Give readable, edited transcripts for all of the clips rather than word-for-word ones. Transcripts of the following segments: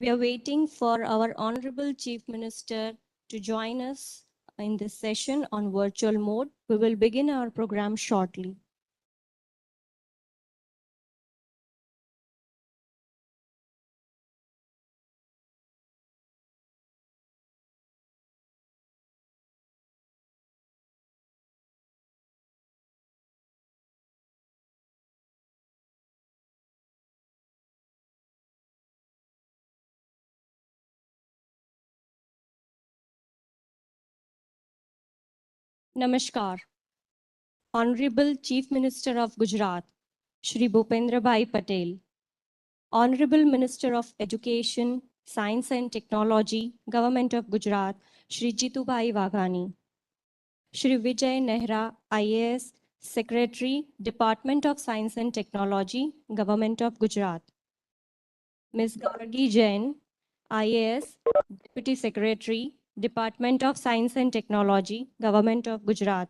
We are waiting for our Honorable Chief Minister to join us in this session on virtual mode. We will begin our program shortly. Namaskar. Honorable Chief Minister of Gujarat, Shri Bhupendra Bhai Patel. Honorable Minister of Education, Science and Technology, Government of Gujarat, Shri Jitu Bhai Waghani. Shri Vijay Nehra, IAS, Secretary, Department of Science and Technology, Government of Gujarat. Ms. Gargi Jain, IAS, Deputy Secretary, Department of Science and Technology, Government of Gujarat.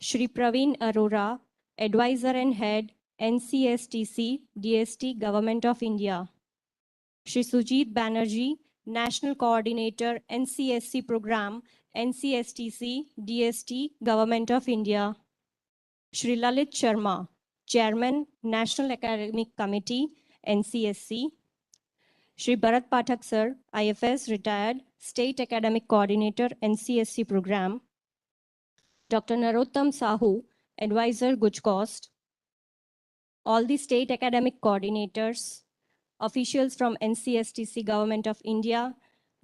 Shri Praveen Arora, Advisor and Head, NCSTC, DST, Government of India. Shri Sujit Banerjee, National Coordinator, NCSC Program, NCSTC, DST, Government of India. Shri Lalit Sharma, Chairman, National Academic Committee, NCSC. Shri Bharat Pathak Sir, IFS, Retired, State Academic Coordinator, NCSC Program. Dr. Narottam Sahu, Advisor, GUJCOST. All the state academic coordinators, officials from NCSTC, Government of India,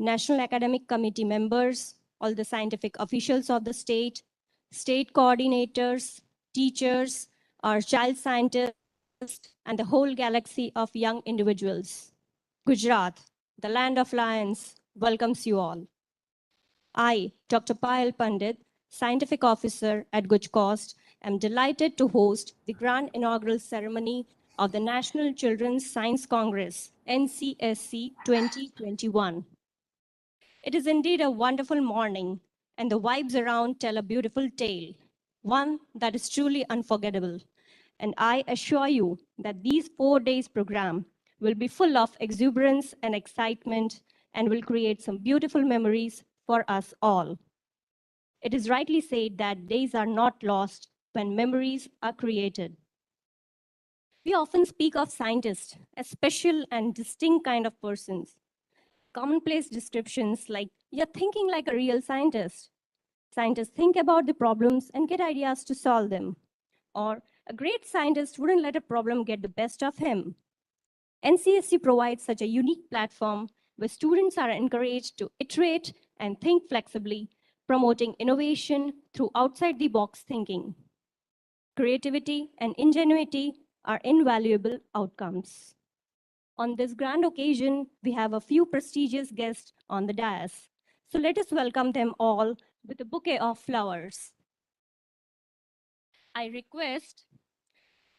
National Academic Committee members, all the scientific officials of the state coordinators, teachers, our child scientists, and the whole galaxy of young individuals. Gujarat, the land of lions, welcomes you all. I, Dr. Payal Pandit, Scientific Officer at GUJCOST, am delighted to host the grand inaugural ceremony of the National Children's Science Congress, NCSC 2021. It is indeed a wonderful morning, and the vibes around tell a beautiful tale, one that is truly unforgettable. And I assure you that these 4 days program will be full of exuberance and excitement and will create some beautiful memories for us all. It is rightly said that days are not lost when memories are created. We often speak of scientists as special and distinct kind of persons. Commonplace descriptions like, you're thinking like a real scientist. Scientists think about the problems and get ideas to solve them. Or a great scientist wouldn't let a problem get the best of him. NCSC provides such a unique platform where students are encouraged to iterate and think flexibly, promoting innovation through outside-the-box thinking. Creativity and ingenuity are invaluable outcomes. On this grand occasion, we have a few prestigious guests on the dais. So let us welcome them all with a bouquet of flowers. I request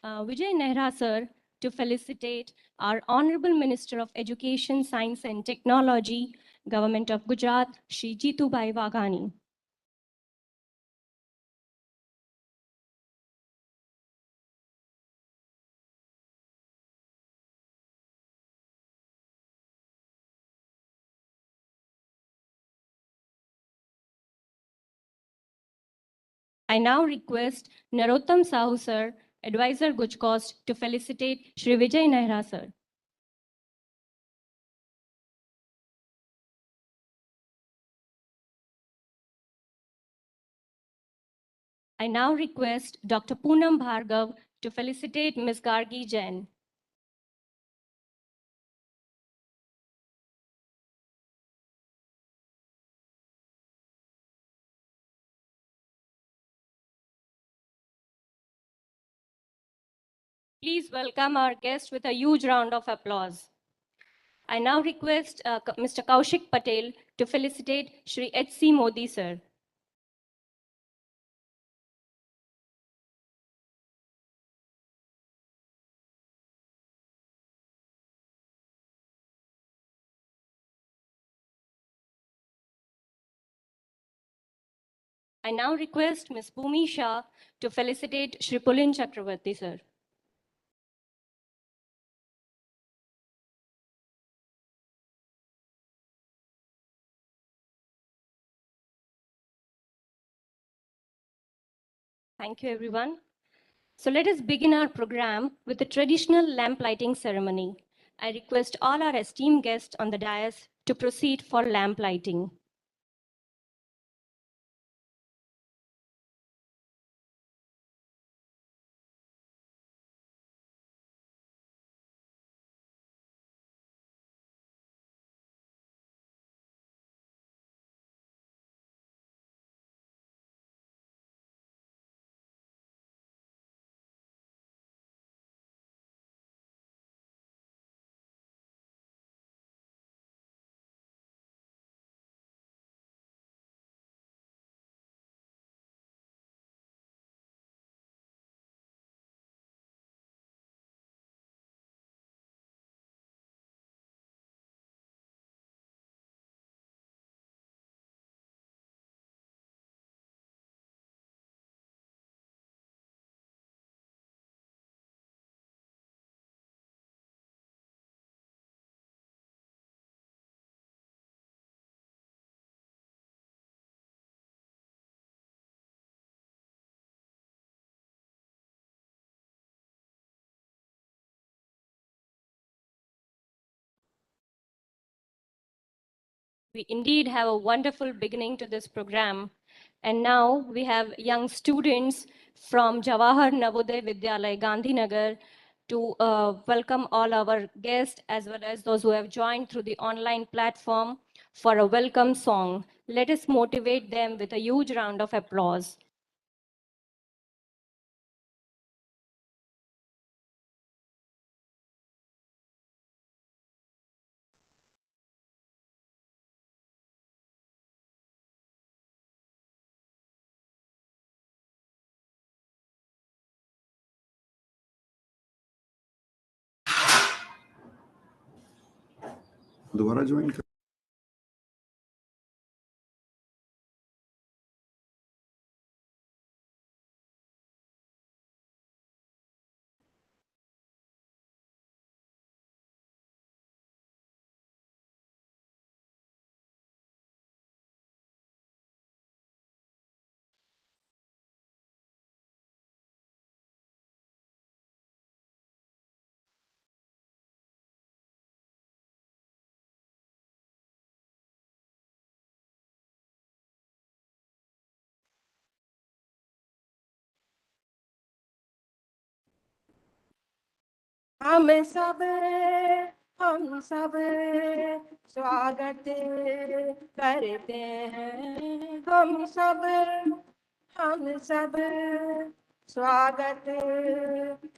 Vijay Nehra sir to felicitate our Honorable Minister of Education, Science and Technology, Government of Gujarat, Shri Jitu Bhai Waghani. I now request Narottam Sahu sir, Advisor GUJCOST, to felicitate Shri Vijay Nehra sir. I now request Dr. Poonam Bhargav to felicitate Ms. Gargi Jain. Please welcome our guest with a huge round of applause. I now request Mr. Kaushik Patel to felicitate Shri H.C. Modi sir. I now request Ms. Bhumi Shah to felicitate Shri Pulin Chakravarti sir. Thank you, everyone. So let us begin our program with the traditional lamp lighting ceremony. I request all our esteemed guests on the dais to proceed for lamp lighting. We indeed have a wonderful beginning to this program. And now we have young students from Jawahar Navodaya Vidyalaya, Gandhinagar, to welcome all our guests as well as those who have joined through the online platform for a welcome song. Let us motivate them with a huge round of applause. दोबारा join कर हम सब स्वागत करते हैं। हम सब स्वागत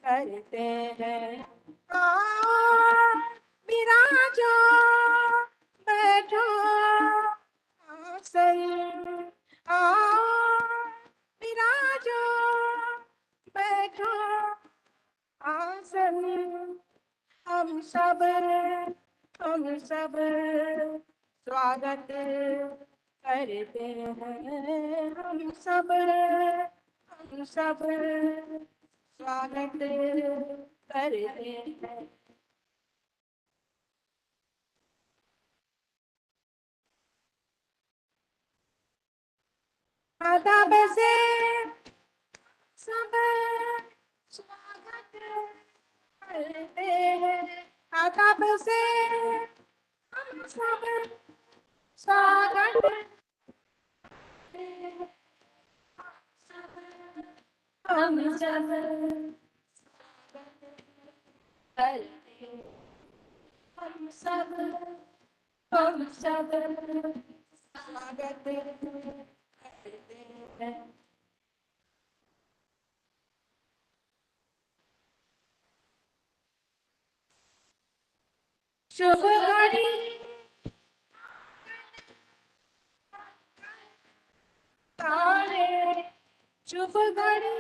करते हैं। आओ विराजो बैठो आसन, आओ विराजो बैठो आसन। हम सब स्वागत करते हैं। हम सब स्वागत करते हैं। आदाब से सब स्वागत करते हैं। आदाब से हम सब स्वागत करते हैं। हम सब करते हैं। हम सब स्वागत करते हैं। शुभ घड़ी तारे, शुभ घड़ी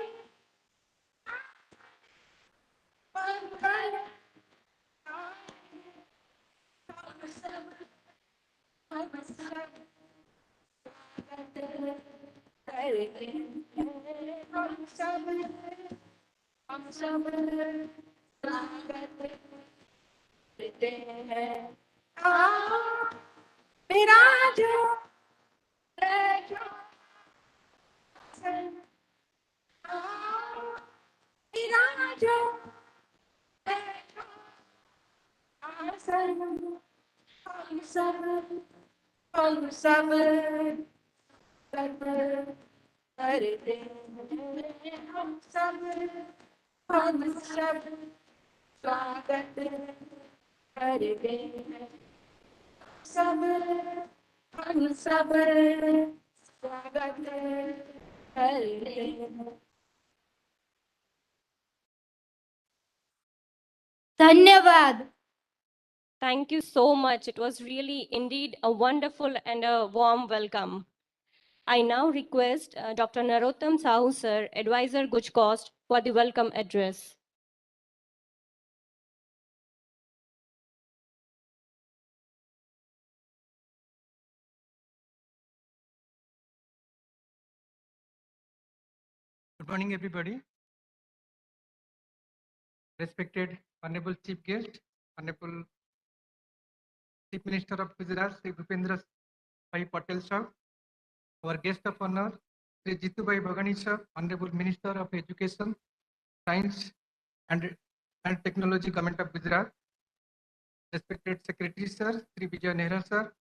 मंगल तारे। हम सब स्वागत करते हैं। हम सब स्वागत करते हैं। आओ विराजो बैठो आसन, आओ हम सब करते हैं, हम सब स्वागत करते हैं, सब हम सब स्वागत करते हैं। धन्यवाद। Thank you so much. It was really indeed a wonderful and a warm welcome. I now request Dr. Narottam Sahu sir, Advisor GUJCOST, for the welcome address. Good morning, everybody. Respected Honorable Chief Guest, Honorable Chief Minister of Gujarat, Sri Bhupendra Bhai Patel sir, our guest of honor, Sri Jitu Bhai Bhagani sir, Honorable Minister of Education, Science and Technology, Government of Gujarat, respected Secretary sir, Sri Vijay Nehra sir,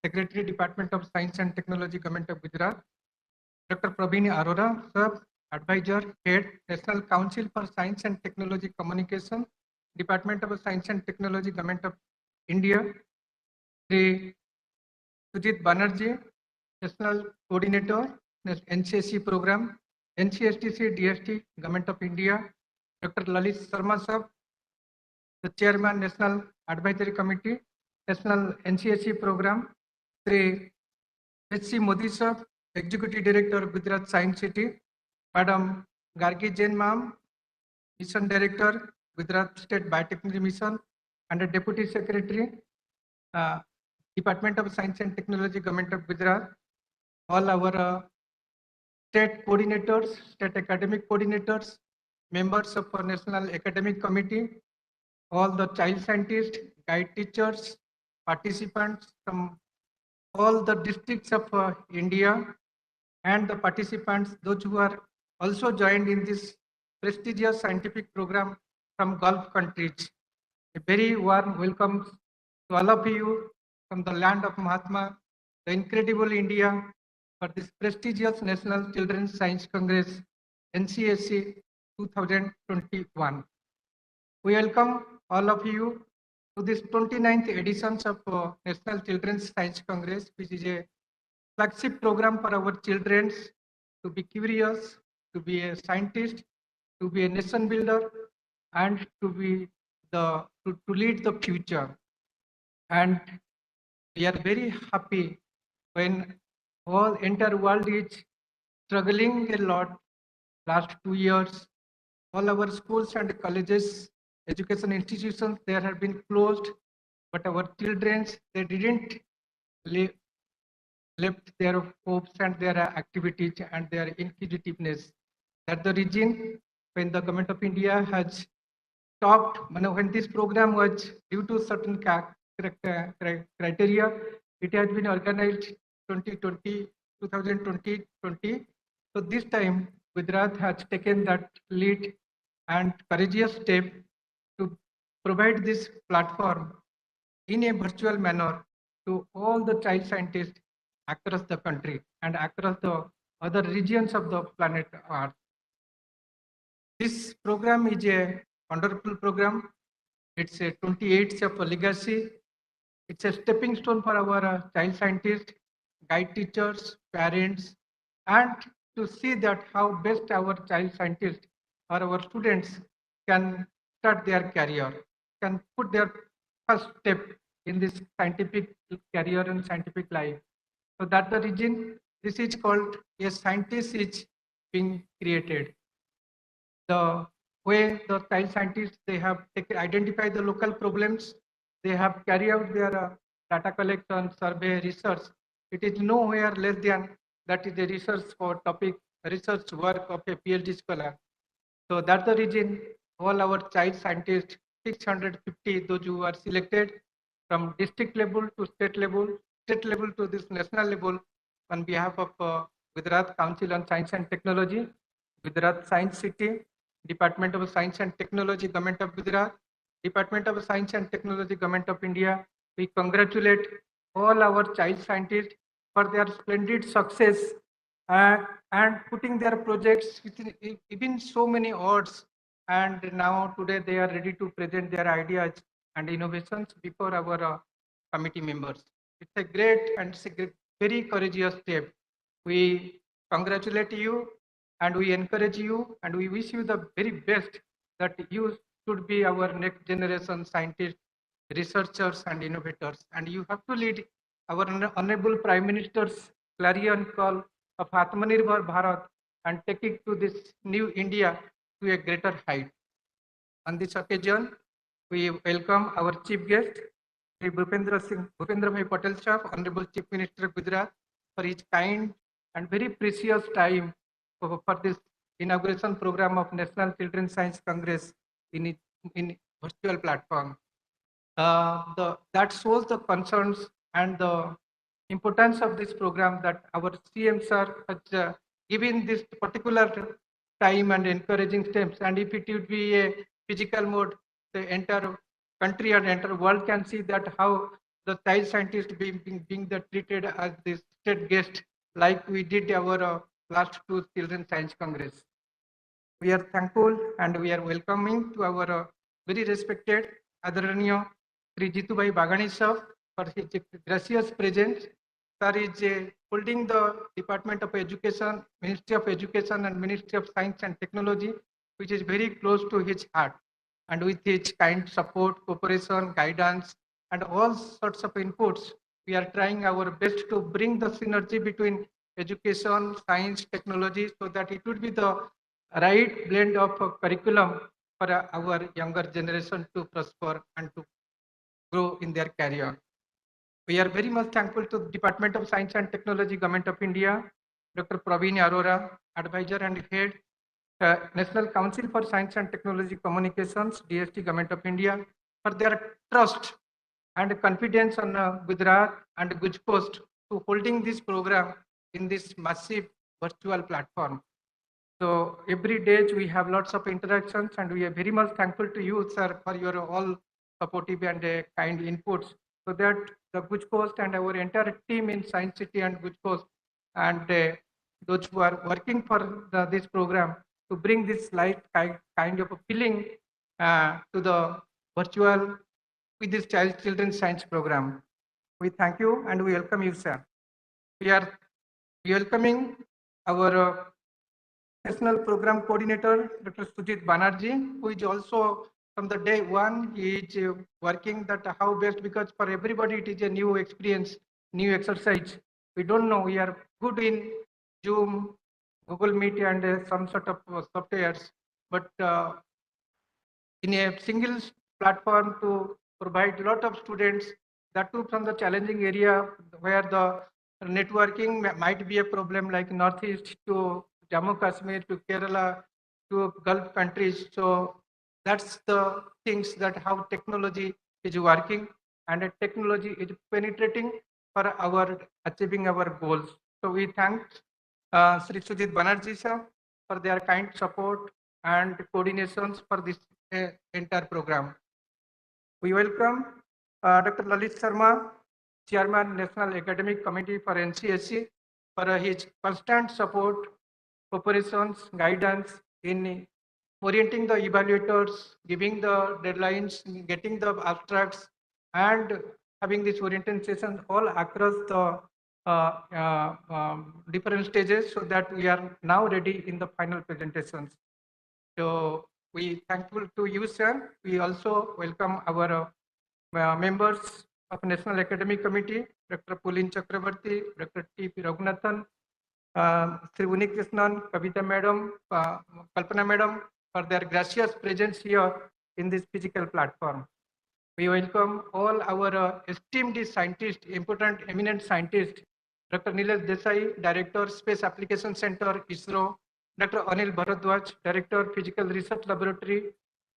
Secretary, Department of Science and Technology, Government of Gujarat, Dr. Praveen Arora sir, Advisor, Head, National Council for Science and Technology Communication, Department of Science and Technology, Government of India, Sri Sujit Banerjee, National Coordinator, NCSC Program, NCSTC DST, Government of India, Dr. Lalit Sharma sir, the Chairman, National Advisory Committee, National NCSC Program, Sri H.C. Modi sir, Executive Director, Gujarat Science City, Madam Gargi Jain ma'am, Mission Director, Gujarat State Biotechnology Mission, and the Deputy Secretary, Department of Science and Technology, Government of Gujarat, all our state coordinators, state academic coordinators, members of our National Academic Committee, all the child scientists, guide teachers, participants from all the districts of India, and the participants, those who are also joined in this prestigious scientific program from Gulf countries. A very warm welcome to all of you from the land of Mahatma, the incredible India, for this prestigious National Children's Science Congress, NCSC 2021. We welcome all of you to this 29th edition of National Children's Science Congress, which is a flagship program for our children to be curious, to be a scientist, to be a nation builder, and to lead the future. And we are very happy when all entire world is struggling a lot last 2 years. All our schools and colleges, education institutions, there have been closed, but our children, they didn't left their hopes and their activities and their inquisitiveness. That's the reason when the government of India has stopped, when this program was due to certain criteria, it has been organized 2020. So this time, Gujarat has taken that lead and courageous step to provide this platform in a virtual manner to all the child scientists across the country and across the other regions of the planet Earth. This program is a wonderful program. It's a 28th of a legacy. It's a stepping stone for our child scientists, guide teachers, parents, and to see that how best our child scientists or our students can start their career, can put their first step in this scientific career and scientific life. So that's the reason this is called a scientist is being created. The way the child scientists, they have identified the local problems, they have carried out their data collection, survey, research. It is nowhere less than that is a research for topic, research work of a PhD scholar. So that's the reason all our child scientists, 650, those who are selected from district level to state level to this national level on behalf of Gujarat Council on Science and Technology, Gujarat Science City, Department of Science and Technology, Government of Gujarat, Department of Science and Technology, Government of India. We congratulate all our child scientists for their splendid success and putting their projects within even so many odds. And now today they are ready to present their ideas and innovations before our committee members. It's a great and very courageous step. We congratulate you and we encourage you and we wish you the very best, that you should be our next generation scientists, researchers and innovators. And you have to lead our Honorable Prime Minister's clarion call of Atmanirbhar Bharat and take it to this new India to a greater height. On this occasion, we welcome our chief guest, Sri Bhupendra Bhai Patel Sahab, Honorable Chief Minister of Gujarat, for his kind and very precious time for this inauguration program of National Children's Science Congress in virtual platform. That shows the concerns and the importance of this program, that our CM sir has given this particular time and encouraging steps. And if it would be a physical mode, the entire country and entire world can see that how the child scientist being treated as the state guest, like we did our last two Children's Science Congress. We are thankful and we are welcoming to our very respected Adaraniya Sri Jitubhai Bagani sir for his gracious presence. Sir is holding the Department of Education, Ministry of Education and Ministry of Science and Technology, which is very close to his heart. And with his kind support, cooperation, guidance, and all sorts of inputs, we are trying our best to bring the synergy between education, science, technology, so that it would be the right blend of curriculum for our younger generation to prosper and to grow in their career. We are very much thankful to the Department of Science and Technology, Government of India, Dr. Praveen Arora, Advisor and Head, National Council for Science and Technology Communications, DST, Government of India, for their trust and confidence on Gujarat and GUJCOST to holding this program in this massive virtual platform. So every day we have lots of interactions and we are very much thankful to you, sir, for your all supportive and kind inputs, so that the GUJCOST and our entire team in Science City and GUJCOST and those who are working for this program to bring this light kind of a feeling to the virtual with this children's science program. We thank you and we welcome you, sir. We are welcoming our National Program Coordinator, Dr. Sujit Banerjee, who is also from the day one, he is working that how best, because for everybody it is a new experience, new exercise. We don't know, we are good in Zoom, Google Meet and some sort of softwares, but in a single platform to provide a lot of students, that too from the challenging area where the networking might be a problem, like Northeast to Jammu Kashmir to Kerala to Gulf countries. So that's the things that how technology is working and technology is penetrating for our achieving our goals. So we thank Sri Sujit Banerjee sir for their kind support and coordinations for this entire program. We welcome Dr. Lalit Sharma, Chairman, National Academic Committee for NCSC, for his constant support, operations, guidance in orienting the evaluators, giving the deadlines, getting the abstracts, and having this orientation session all across the different stages, so that we are now ready in the final presentations. So we thankful to you, sir. We also welcome our members of National Academic Committee, Dr. Pulin Chakrabarti, Dr. T.P. Raghunathan, Sri Unikrishnan, Kavita Madam, Kalpana Madam, for their gracious presence here in this physical platform. We welcome all our esteemed scientists, important eminent scientists, Dr. Nilesh Desai, Director, Space Application Center, ISRO, Dr. Anil Bharadwaj, Director, Physical Research Laboratory,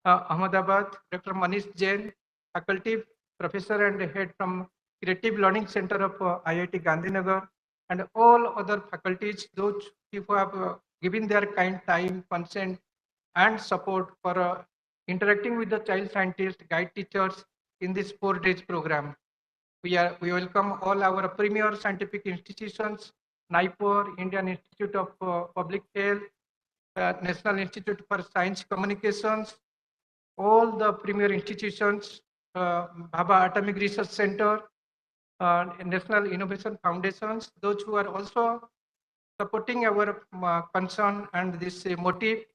Ahmedabad, Dr. Manish Jain, Faculty, Professor and Head from Creative Learning Center of IIT Gandhinagar, and all other faculties, those who have given their kind time, consent, and support for interacting with the child scientists, guide teachers in this 4 days program. We welcome all our premier scientific institutions, NIPOR, Indian Institute of Public Health, National Institute for Science Communications, all the premier institutions, Bhabha Atomic Research Center, National Innovation Foundations, those who are also supporting our concern and this motive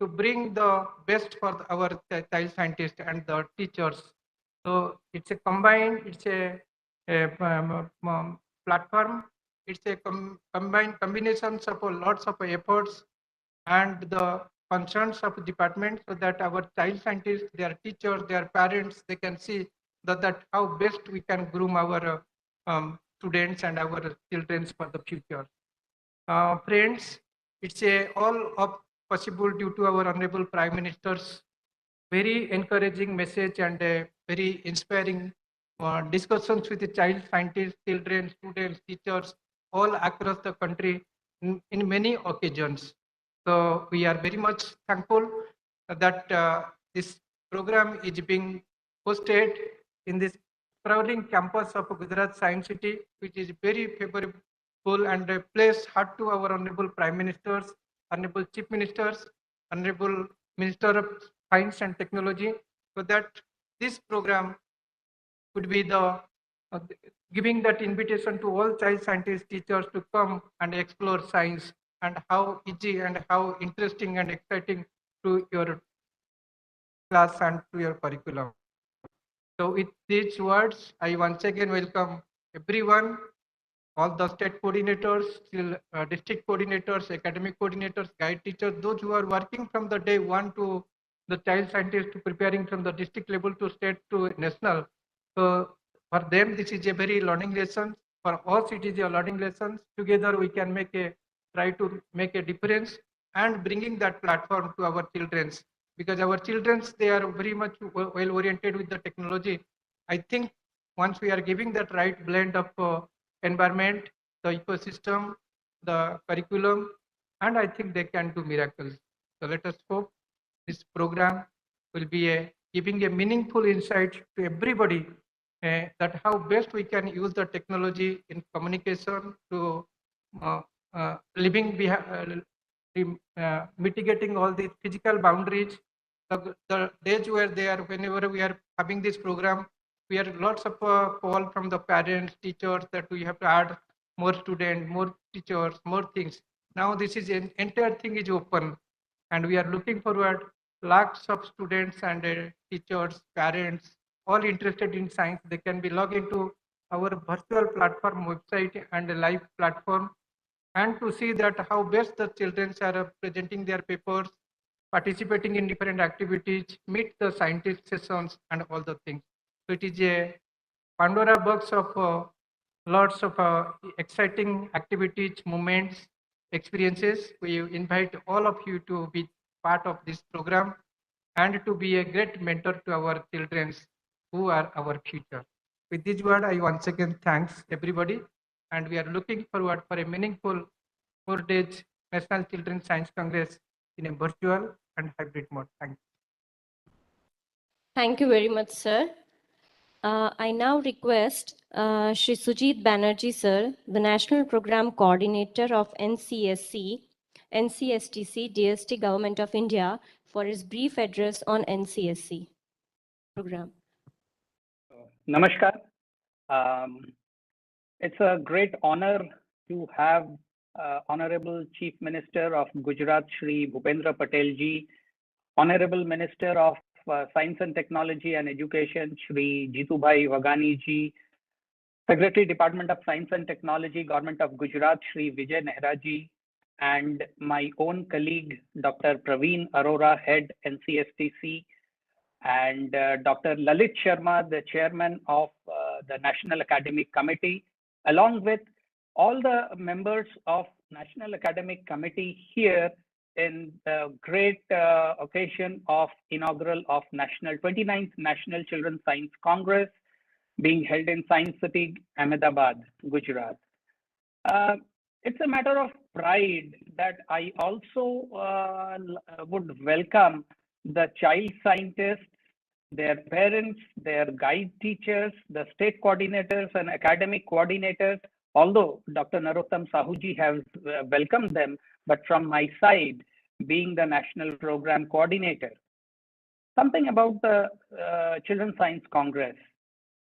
to bring the best for our child scientists and the teachers. So it's a combined, it's a platform, it's a combined combinations of lots of efforts and the concerns of the department, so that our child scientists, their teachers, their parents, they can see that how best we can groom our students and our children for the future. Friends, it's a all of possible due to our Honorable Prime Minister's very encouraging message and very inspiring discussions with the child scientists, children, students, teachers, all across the country in many occasions. So we are very much thankful that this program is being hosted in this sprawling campus of Gujarat Science City, which is very favorable and a place hard to our Honorable Prime Ministers, Honorable Chief Ministers, Honorable Minister of Science and Technology, so that this program could be the giving that invitation to all child scientists, teachers to come and explore science and how easy and how interesting and exciting to your class and to your curriculum. So with these words, I once again welcome everyone, all the state coordinators, district coordinators, academic coordinators, guide teachers, those who are working from the day one to the child scientist to preparing from the district level to state to national. So for them, this is a very learning lesson. For us, it is a learning lesson. Together, we can try to make a difference and bringing that platform to our childrens, because our childrens, they are very much well oriented with the technology. I think once we are giving that right blend of environment, the ecosystem, the curriculum, and I think they can do miracles. So let us hope this program will be giving a meaningful insight to everybody that how best we can use the technology in communication to uh, mitigating all the physical boundaries. The days where they are, whenever we are having this program, we are lots of call from the parents, teachers that we have to add more students, more teachers, more things. Now this is an entire thing is open, and we are looking forward lakhs of students and teachers, parents, all interested in science. They can be logged into our virtual platform website and a live platform, and to see that how best the children are presenting their papers, participating in different activities, meet the scientist sessions and all the things. So it is a Pandora box of lots of exciting activities, moments, experiences. We invite all of you to be part of this program and to be a great mentor to our children who are our future. With this word, I once again thanks everybody, and we are looking forward for a meaningful 4 days National Children's Science Congress in a virtual and hybrid mode. Thank you. Thank you very much, sir. I now request Shri Sujit Banerjee, sir, the National Program Coordinator of NCSTC, DST Government of India, for his brief address on NCSC program. Namaskar. It's a great honor to have Honorable Chief Minister of Gujarat, Shri Bhupendra Patel ji, Honorable Minister of Science and Technology and Education, Shri Jitubhai Wagani ji, Secretary Department of Science and Technology, Government of Gujarat, Shri Vijay Nehra ji, and my own colleague, Dr. Praveen Arora, Head NCSTC, and Dr. Lalit Sharma, the Chairman of the National Academic Committee, along with all the members of National Academic Committee here in the great occasion of inaugural of 29th National Children's Science Congress being held in Science City, Ahmedabad, Gujarat. It's a matter of pride that I also would welcome the child scientists their parents, their guide teachers, the state coordinators and academic coordinators, although Dr. Narottam Sahuji has welcomed them, but from my side, being the National Program Coordinator. Something about the Children's Science Congress.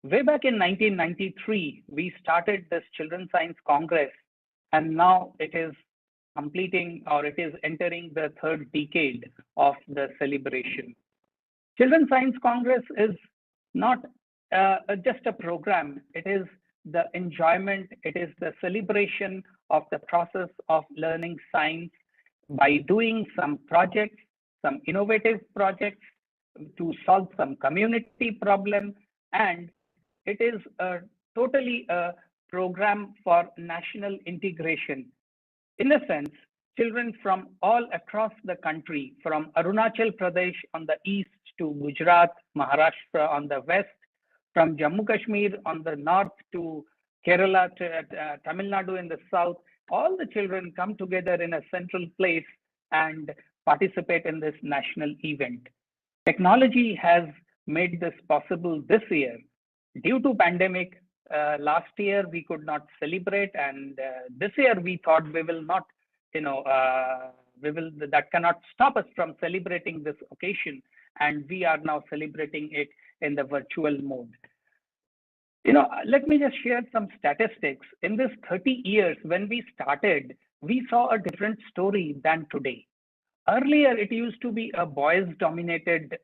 Way back in 1993, we started this Children's Science Congress, and now it is completing, or it is entering the third decade of the celebration. Children's Science Congress is not just a program, it is the enjoyment, it is the celebration of the process of learning science by doing some projects, some innovative projects to solve some community problem, and it is totally a program for national integration. In a sense, children from all across the country, from Arunachal Pradesh on the east to Gujarat, Maharashtra on the west, from Jammu Kashmir on the north to Kerala, to Tamil Nadu in the south, all the children come together in a central place and participate in this national event. Technology has made this possible this year. Due to pandemic, last year we could not celebrate, and this year we thought we will not, that cannot stop us from celebrating this occasion, and we are now celebrating it in the virtual mode. Let me just share some statistics. In this 30 years, when we started, we saw a different story than today. Earlier, it used to be a boys-dominated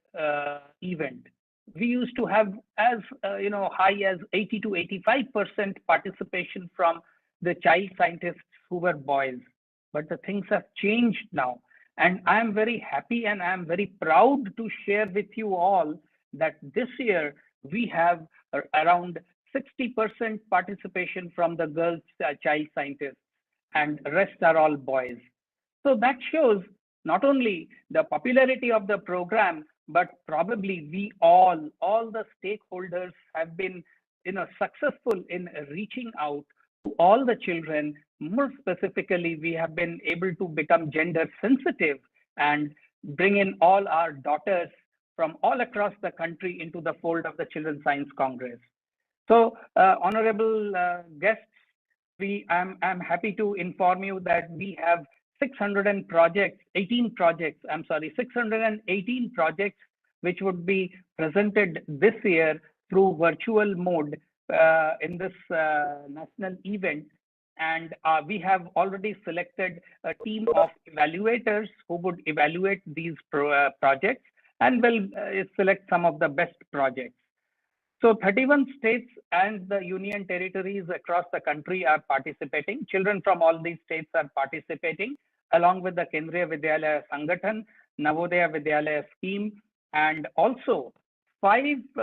event. We used to have as high as 80 to 85% participation from the child scientists who were boys. But the things have changed now, and I am very happy and I am very proud to share with you all that this year we have around 60% participation from the girls child scientists, and rest are all boys. So that shows not only the popularity of the program, but probably we all the stakeholders have been successful in reaching out to all the children. More specifically, we have been able to become gender sensitive and bring in all our daughters from all across the country into the fold of the Children's Science Congress. So, honorable guests, I'm happy to inform you that we have 618 projects which would be presented this year through virtual mode in this national event. And we have already selected a team of evaluators who would evaluate these projects and will select some of the best projects. So 31 states and the union territories across the country are participating. Children from all these states are participating, along with the Kendriya Vidyalaya Sangathan, Navodaya Vidyalaya scheme, and also 5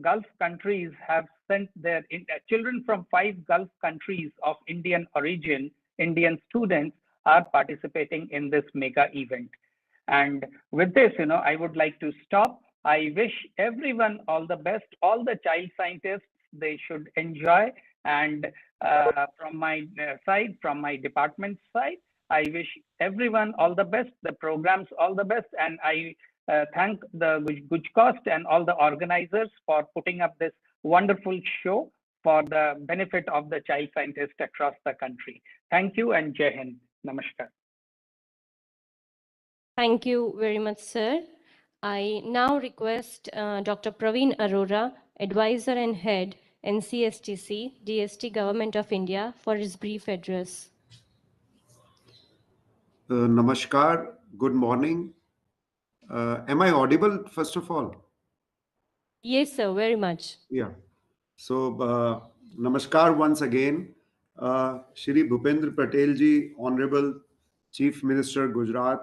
Gulf countries have sent their children from 5 Gulf countries of Indian origin. Indian students are participating in this mega event. And with this, I would like to stop. I wish everyone all the best, all the child scientists, they should enjoy. And from my side, from my department side, I wish everyone all the best, the programs all the best. And I thank the GUJCOST and all the organizers for putting up this wonderful show for the benefit of the child scientists across the country. Thank you and Jai Hind. Namaskar. Thank you very much, sir. I now request Dr. Praveen Arora, Advisor and Head, NCSTC, DST Government of India, for his brief address. Namaskar, good morning. Am I audible, first of all? Yes, sir, very much. Yeah. So, Namaskar once again. Shri Bhupendra Patel ji, Honorable Chief Minister Gujarat,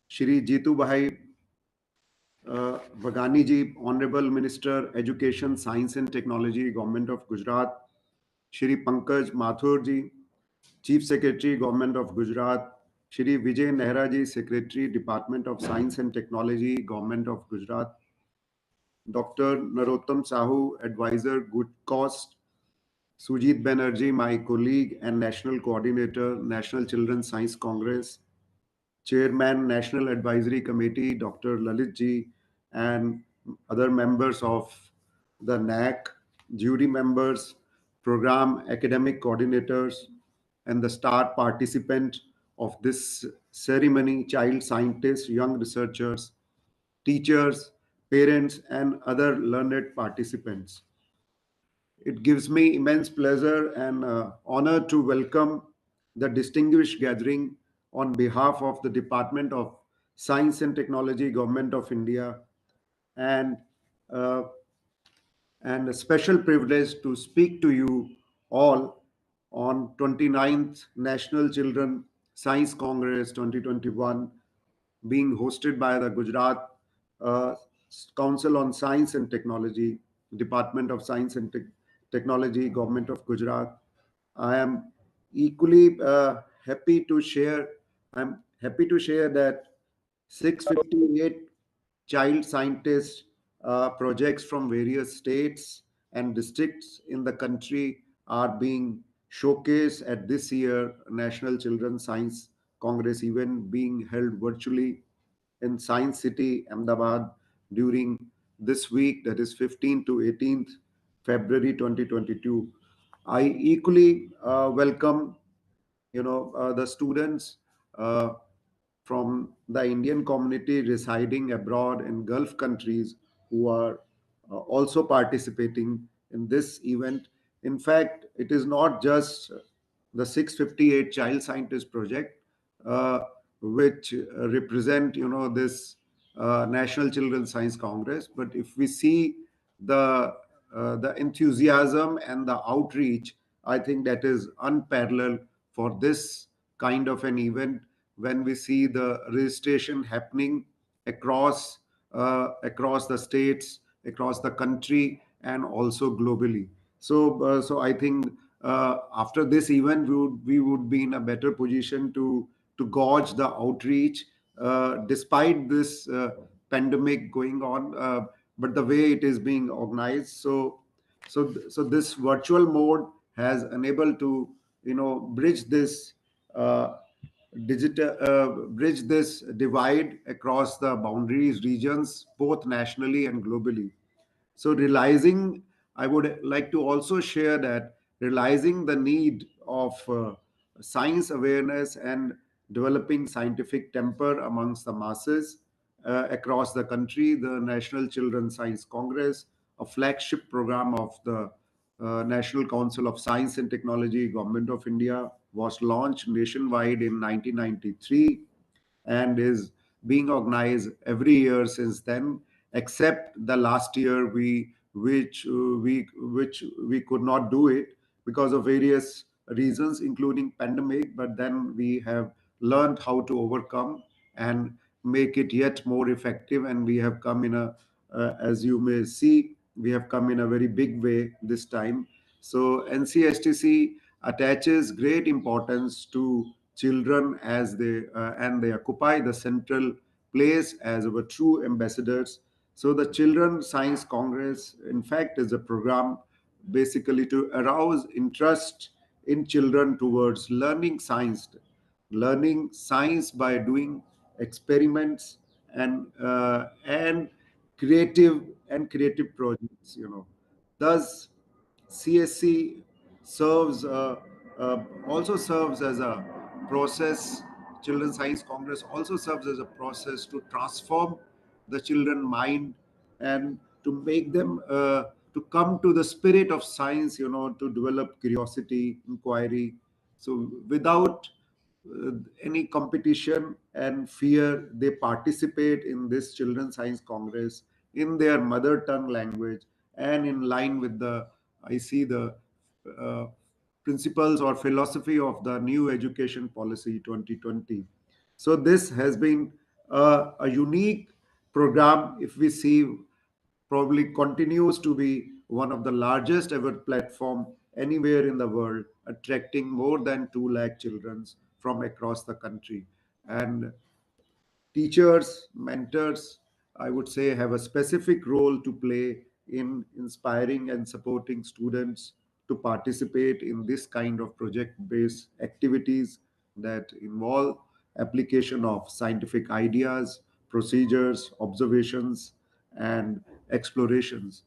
Shri Jitu Bhai Vagani ji, Honorable Minister Education, Science and Technology, Government of Gujarat, Shri Pankaj Mathur ji, Chief Secretary, Government of Gujarat, Shri Vijay Nehra ji, Secretary, Department of Science and Technology, Government of Gujarat, Dr. Narottam Sahu, Advisor, GUJCOST, Sujit Banerjee, my colleague and National Coordinator, National Children's Science Congress, Chairman, National Advisory Committee, Dr. Lalit ji, and other members of the NAC, jury members, program academic coordinators, and the star participant of this ceremony, child scientists, young researchers, teachers, parents, and other learned participants. It gives me immense pleasure and honor to welcome the distinguished gathering on behalf of the Department of Science and Technology, Government of India, and uh, and a special privilege to speak to you all on 29th National Children Science Congress 2021 being hosted by the Gujarat uh, Council on Science and Technology, Department of Science and Technology, Government of Gujarat. I am equally happy to share. I'm happy to share that 658 child scientist projects from various states and districts in the country are being showcased at this year National Children's Science Congress event being held virtually in Science City, Ahmedabad during this week, that is 15th to 18th February 2022. I equally welcome, the students uh, from the Indian community residing abroad in Gulf countries who are also participating in this event. In fact, it is not just the 658 child scientist project, uh, which represent, this National Children's Science Congress. But if we see the enthusiasm and the outreach, I think that is unparalleled for this kind of an event when we see the registration happening across across the states, across the country, and also globally. So I think after this event, we would be in a better position to gauge the outreach despite this pandemic going on, but the way it is being organized. So this virtual mode has enabled to bridge this uh, bridge this divide across the boundaries regions, both nationally and globally. So realizing, I would like to also share that realizing the need of science awareness and developing scientific temper amongst the masses across the country, the National Children's Science Congress, a flagship program of the National Council of Science and Technology, Government of India, was launched nationwide in 1993 and is being organized every year since then, except the last year which we could not do it because of various reasons, including pandemic. But then we have learned how to overcome and make it yet more effective, and we have come in a as you may see, we have come in a very big way this time. So NCSTC attaches great importance to children as they occupy the central place as our true ambassadors. So the Children Science Congress, in fact, is a program basically to arouse interest in children towards learning science by doing experiments and creative creative projects. Thus, CSC serves also serves as a process. Children's Science Congress also serves as a process to transform the children mind and to make them to come to the spirit of science, to develop curiosity, inquiry. So without uh, any competition and fear, they participate in this Children's Science Congress in their mother tongue language and in line with the, I see, the uh, principles or philosophy of the new education policy 2020. So this has been a unique program. If we see, probably continues to be one of the largest ever platform anywhere in the world, attracting more than 2 lakh children from across the country. And teachers, mentors, I would say, have a specific role to play in inspiring and supporting students to participate in this kind of project based activities that involve application of scientific ideas, procedures, observations, and explorations.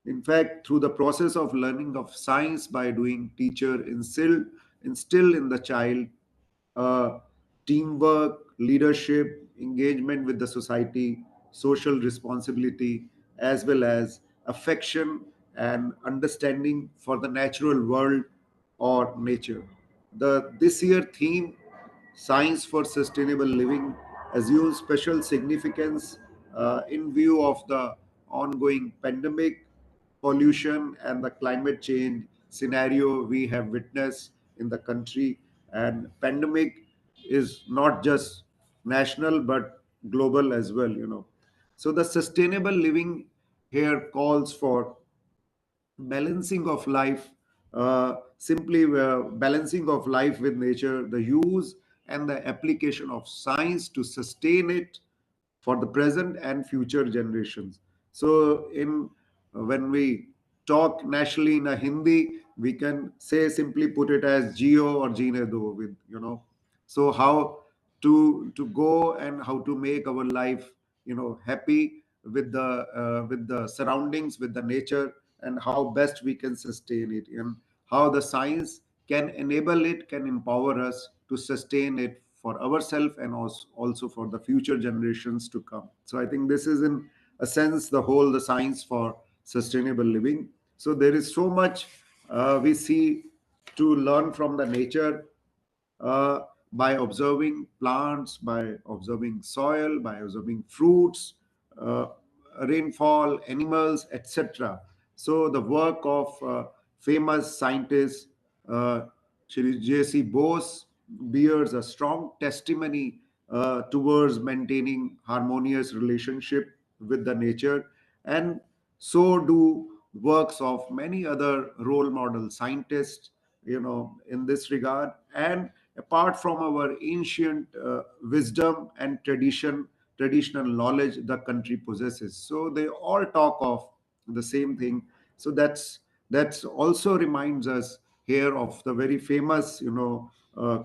In fact, through the process of learning of science by doing, teacher instill in the child uh, teamwork, leadership, engagement with the society, social responsibility, as well as affection and understanding for the natural world or nature. The this year theme, Science for Sustainable Living, assumes special significance in view of the ongoing pandemic, pollution, and the climate change scenario we have witnessed in the country. And pandemic is not just national but global as well. So the sustainable living here calls for balancing of life, simply balancing of life with nature, the use and the application of science to sustain it for the present and future generations. So, in when we talk nationally in a Hindi, we can say, simply put it as "Geo" or "Jeene do," with. So how to go and how to make our life happy with the surroundings, with the nature, and how best we can sustain it, and how the science can enable it, can empower us to sustain it for ourselves and also for the future generations to come. So I think this is, in a sense, the science for sustainable living. So there is so much we see to learn from the nature, uh, by observing plants, by observing soil, by observing fruits, uh, rainfall, animals, etc. So the work of famous scientist Shri J.C. Bose bears a strong testimony towards maintaining harmonious relationship with the nature, and so do works of many other role model scientists in this regard. And apart from our ancient wisdom and traditional knowledge the country possesses, so they all talk of the same thing. So that's also reminds us here of the very famous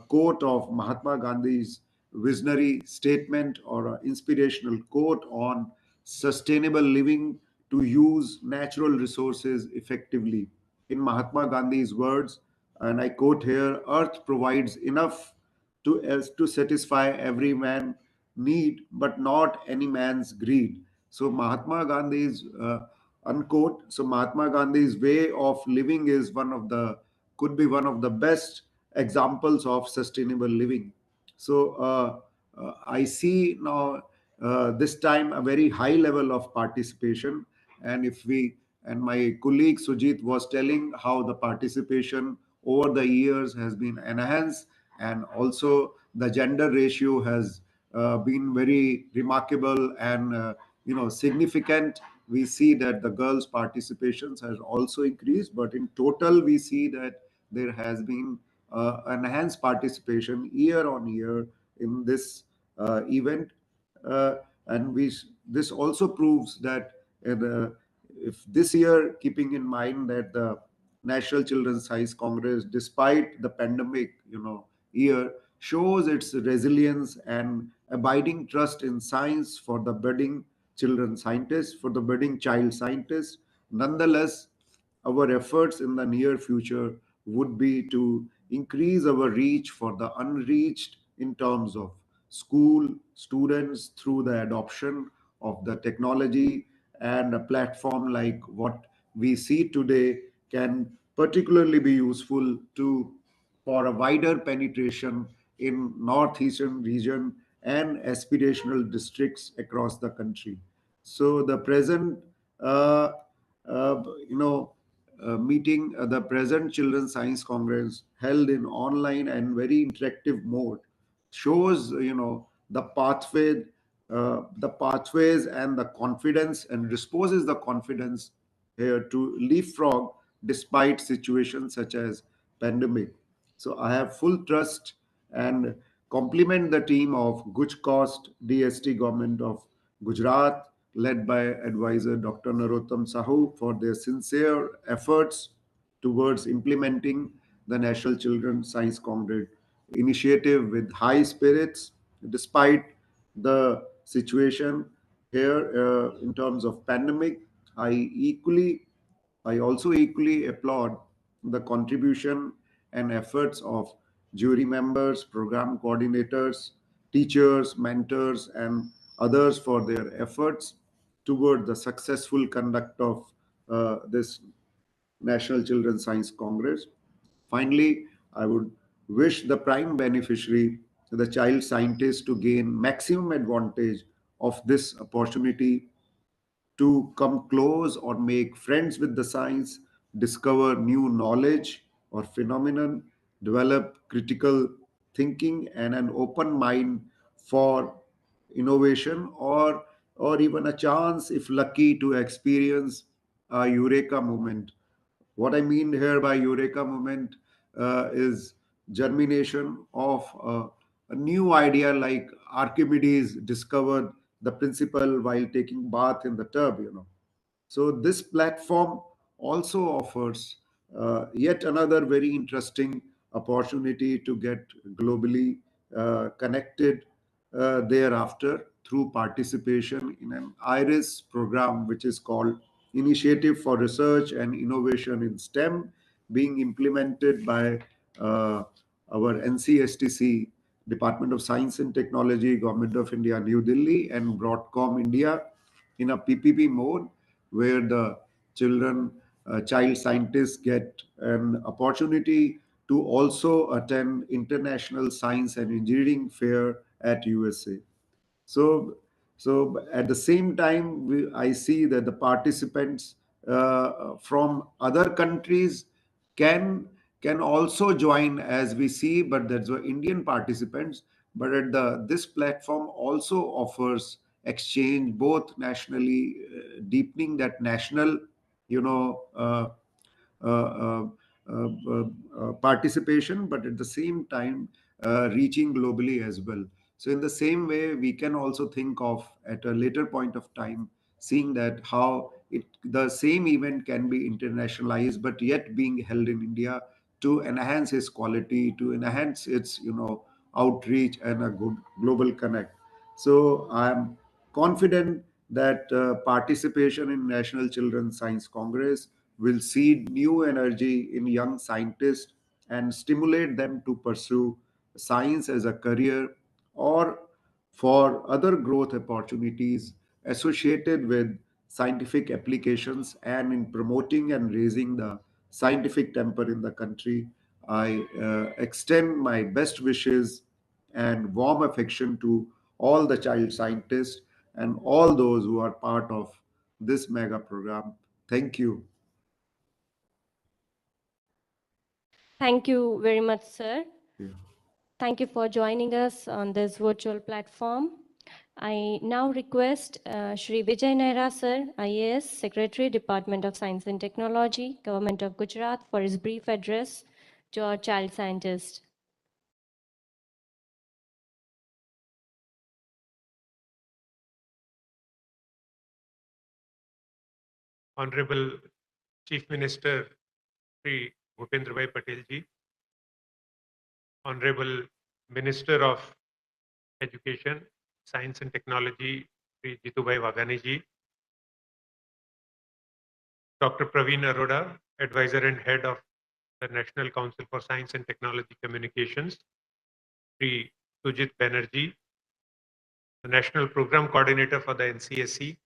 quote of Mahatma Gandhi's visionary statement, or inspirational quote on sustainable living: to use natural resources effectively. In Mahatma Gandhi's words, and I quote here, "Earth provides enough to satisfy every man need, but not any man's greed." So Mahatma Gandhi's unquote. So Mahatma Gandhi's way of living is could be one of the best examples of sustainable living. So I see now this time a very high level of participation, and if we and my colleague Sujit was telling how the participation over the years has been enhanced, and also the gender ratio has been very remarkable and significant. We see that the girls' participations has also increased, but in total we see that there has been enhanced participation year on year in this event. uh, and this also proves that if this year, keeping in mind that the National Children's Science Congress, despite the pandemic year, shows its resilience and abiding trust in science for the budding children scientists, for the budding child scientists. Nonetheless, our efforts in the near future would be to increase our reach for the unreached in terms of school students through the adoption of the technology, and a platform like what we see today can particularly be useful to for a wider penetration in northeastern region and aspirational districts across the country. So the present uh, uh, you know meeting, the present Children's Science Congress, held in online and very interactive mode, shows the pathways and the confidence, and disposes the confidence here to leapfrog despite situations such as pandemic. So I have full trust and compliment the team of GUJCOST DST Government of Gujarat, led by advisor Dr. Narottam Sahu, for their sincere efforts towards implementing the National Children's Science Congress initiative with high spirits despite the situation here in terms of pandemic, I also equally applaud the contribution and efforts of jury members, program coordinators, teachers, mentors, and others for their efforts toward the successful conduct of this National Children's Science Congress. Finally, I would wish the prime beneficiary, the child scientist, to gain maximum advantage of this opportunity to come close or make friends with the science, discover new knowledge or phenomenon, develop critical thinking and an open mind for innovation, or even a chance, if lucky, to experience a eureka moment. What I mean here by eureka moment is germination of a new idea, like Archimedes discovered the principle while taking bath in the tub. So this platform also offers yet another very interesting opportunity to get globally connected thereafter through participation in an IRIS program, which is called Initiative for Research and Innovation in STEM, being implemented by our NCSTC, Department of Science and Technology, Government of India, New Delhi, and Broadcom India in a PPP mode, where the child scientists get an opportunity to also attend International Science and Engineering Fair at USA. So, so at the same time, I see that the participants from other countries can can also join, as we see, but that's the Indian participants. But at this platform also offers exchange both nationally, deepening that national, you know, uh, participation, but at the same time reaching globally as well. So in the same way, we can also think of at a later point of time, seeing that how the same event can be internationalized, but yet being held in India to enhance its quality, to enhance its outreach and a good global connect. So I'm confident that participation in National Children's Science Congress will seed new energy in young scientists and stimulate them to pursue science as a career or for other growth opportunities associated with scientific applications, and in promoting and raising the scientific temper in the country. I extend my best wishes and warm affection to all the child scientists and all those who are part of this mega program. Thank you. Thank you very much, sir. Yeah. Thank you for joining us on this virtual platform. I now request Shri Vijay Nehra, sir, IAS, Secretary, Department of Science and Technology, Government of Gujarat, for his brief address to our child scientists. Honorable Chief Minister Sri Bhupendra Patel ji, Honorable Minister of Education, Science and Technology Sri Jitubhai Waghani ji, Dr. Praveen Arora, Advisor and Head of the National Council for Science and Technology Communications, Sri Sujit Banerjee, the National Program Coordinator for the NCSC,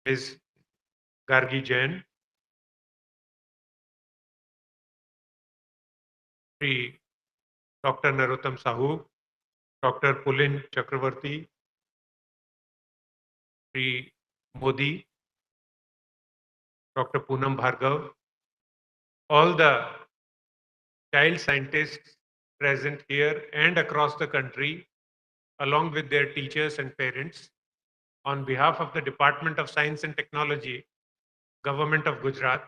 Ms. Gargi Jain, Sri Dr. Narottam Sahu, Dr. Pulin Chakravarti, Sri Modi, Dr. Poonam Bhargav, all the child scientists present here and across the country, along with their teachers and parents, on behalf of the Department of Science and Technology, Government of Gujarat,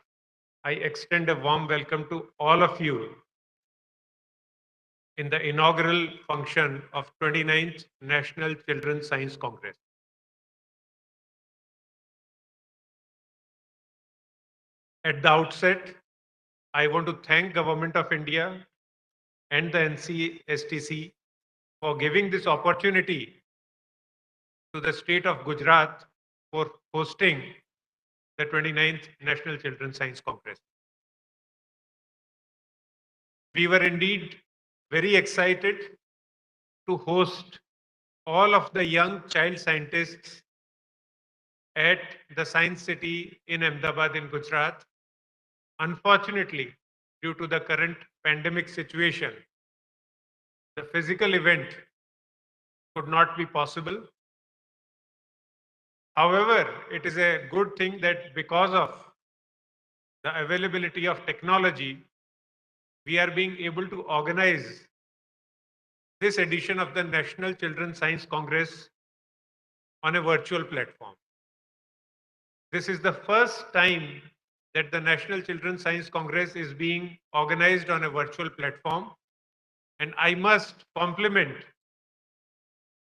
I extend a warm welcome to all of you in the inaugural function of 29th National Children's Science Congress. At the outset, I want to thank Government of India and the NCSTC for giving this opportunity to the state of Gujarat for hosting the 29th National Children's Science Congress. We were indeed very excited to host all of the young child scientists at the Science City in Ahmedabad in Gujarat. Unfortunately, due to the current pandemic situation, the physical event could not be possible. However, it is a good thing that because of the availability of technology, we are being able to organize this edition of the National Children's Science Congress on a virtual platform. This is the first time that the National Children's Science Congress is being organized on a virtual platform. And I must compliment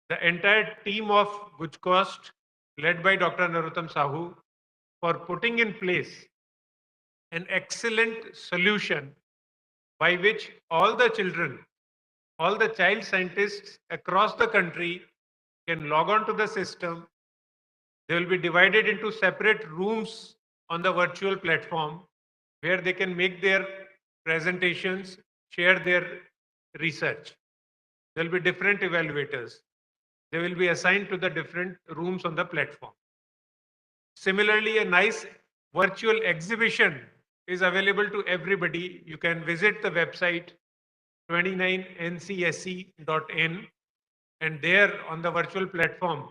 the entire team of GUJCOST, led by Dr. Narottam Sahu, for putting in place an excellent solution by which all the children, all the child scientists across the country can log on to the system. They will be divided into separate rooms on the virtual platform where they can make their presentations, share their research. There will be different evaluators. They will be assigned to the different rooms on the platform. Similarly, a nice virtual exhibition is available to everybody. You can visit the website 29ncsc.in, and there on the virtual platform,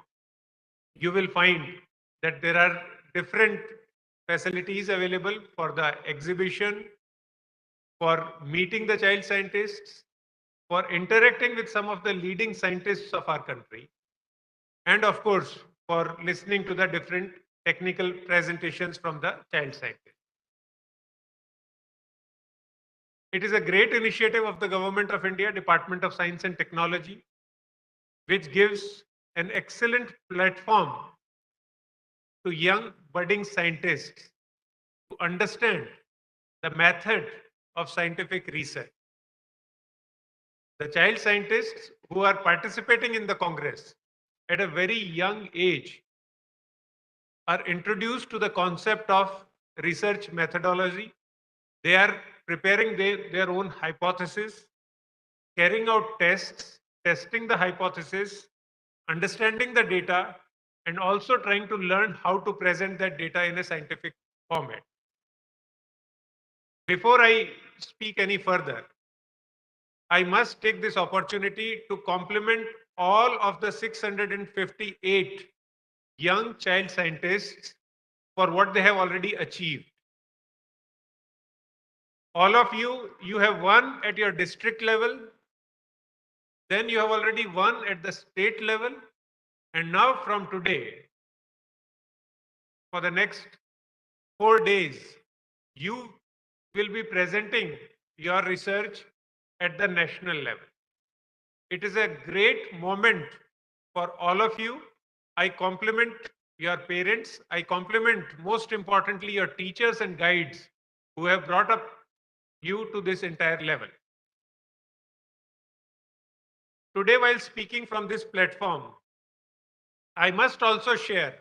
you will find that there are different facilities available for the exhibition, for meeting the child scientists, for interacting with some of the leading scientists of our country, and of course, for listening to the different technical presentations from the child scientists. It is a great initiative of the Government of India, Department of Science and Technology, which gives an excellent platform to young budding scientists to understand the method of scientific research. The child scientists who are participating in the Congress at a very young age are introduced to the concept of research methodology. They are preparing their own hypothesis, carrying out tests, testing the hypothesis, understanding the data, and also trying to learn how to present that data in a scientific format. Before I speak any further, I must take this opportunity to compliment all of the 658 young child scientists for what they have already achieved. All of you, you have won at your district level, then you have already won at the state level, and now from today, for the next 4 days, you will be presenting your research at the national level. It is a great moment for all of you. I compliment your parents. I compliment, most importantly, your teachers and guides who have brought up you to this entire level. Today, while speaking from this platform, I must also share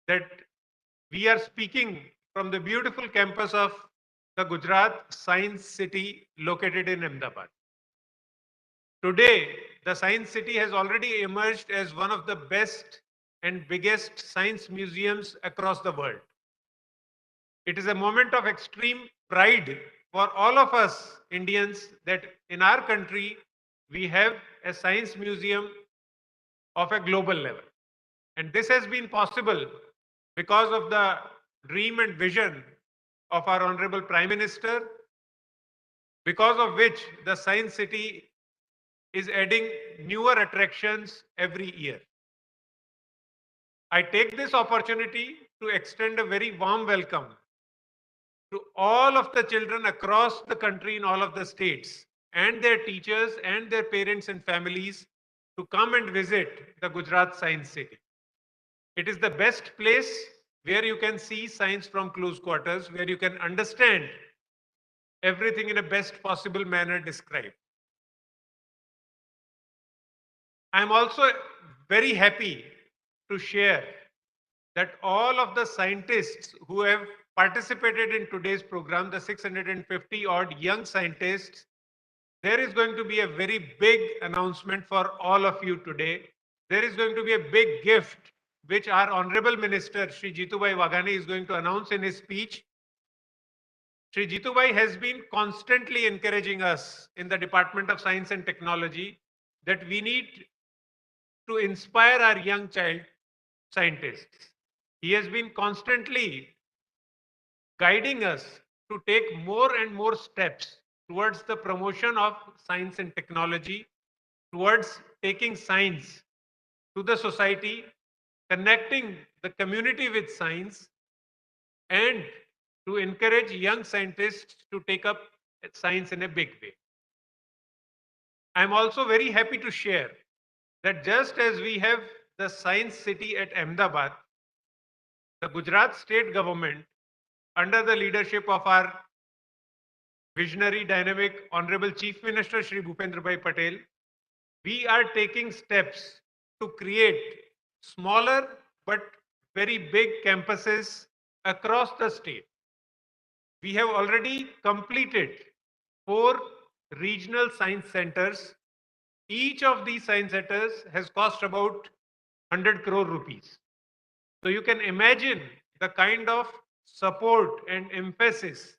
that we are speaking from the beautiful campus of the Gujarat Science City located in Ahmedabad. Today, the Science City has already emerged as one of the best and biggest science museums across the world. It is a moment of extreme pride for all of us Indians that in our country, we have a science museum of a global level. And this has been possible because of the dream and vision of our Honorable Prime Minister, because of which the Science City is adding newer attractions every year. I take this opportunity to extend a very warm welcome to all of the children across the country in all of the states and their teachers and their parents and families to come and visit the Gujarat Science City. It is the best place where you can see science from close quarters, where you can understand everything in a best possible manner described. I'm also very happy to share that all of the scientists who have participated in today's program, the 650 odd young scientists, there is going to be a very big announcement for all of you today. There is going to be a big gift which our Honorable Minister, Shri Jitubai Waghani, is going to announce in his speech. Shri Jitubai has been constantly encouraging us in the Department of Science and Technology that we need to inspire our young child scientists. He has been constantly guiding us to take more and more steps towards the promotion of science and technology, towards taking science to the society, connecting the community with science, and to encourage young scientists to take up science in a big way. I'm also very happy to share that just as we have the Science City at Ahmedabad, the Gujarat state government, under the leadership of our visionary, dynamic, Honorable Chief Minister Shri Bhupendra Bhai Patel, we are taking steps to create smaller but very big campuses across the state. We have already completed 4 regional science centers. Each of these science centers has cost about 100 crore rupees. So you can imagine the kind of support and emphasis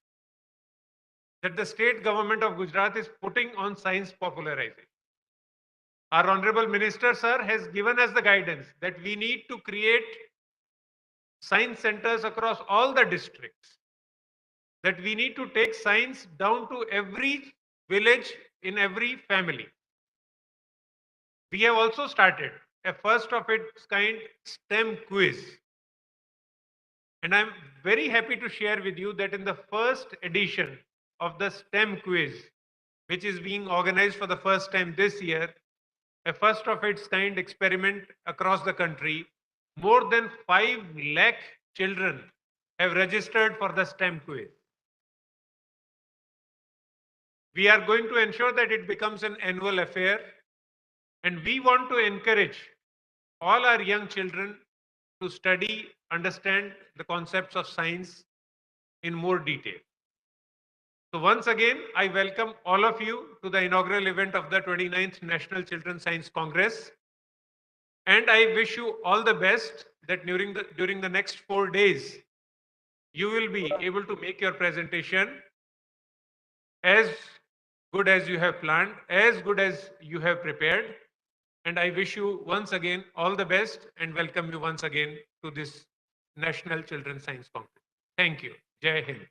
that the state government of Gujarat is putting on science popularization. Our Honorable Minister, sir, has given us the guidance that we need to create science centers across all the districts, that we need to take science down to every village, in every family. We have also started a first of its kind STEM quiz. And I'm very happy to share with you that in the first edition of the STEM quiz, which is being organized for the first time this year, a first of its kind experiment across the country, more than 5 lakh children have registered for the STEM quiz. We are going to ensure that it becomes an annual affair, and we want to encourage all our young children to study, understand the concepts of science in more detail. So once again, I welcome all of you to the inaugural event of the 29th National Children's Science Congress. And I wish you all the best that during the next 4 days, you will be able to make your presentation as good as you have planned, as good as you have prepared. And I wish you once again all the best and welcome you once again to this National Children's Science Congress. Thank you. Jai Hind.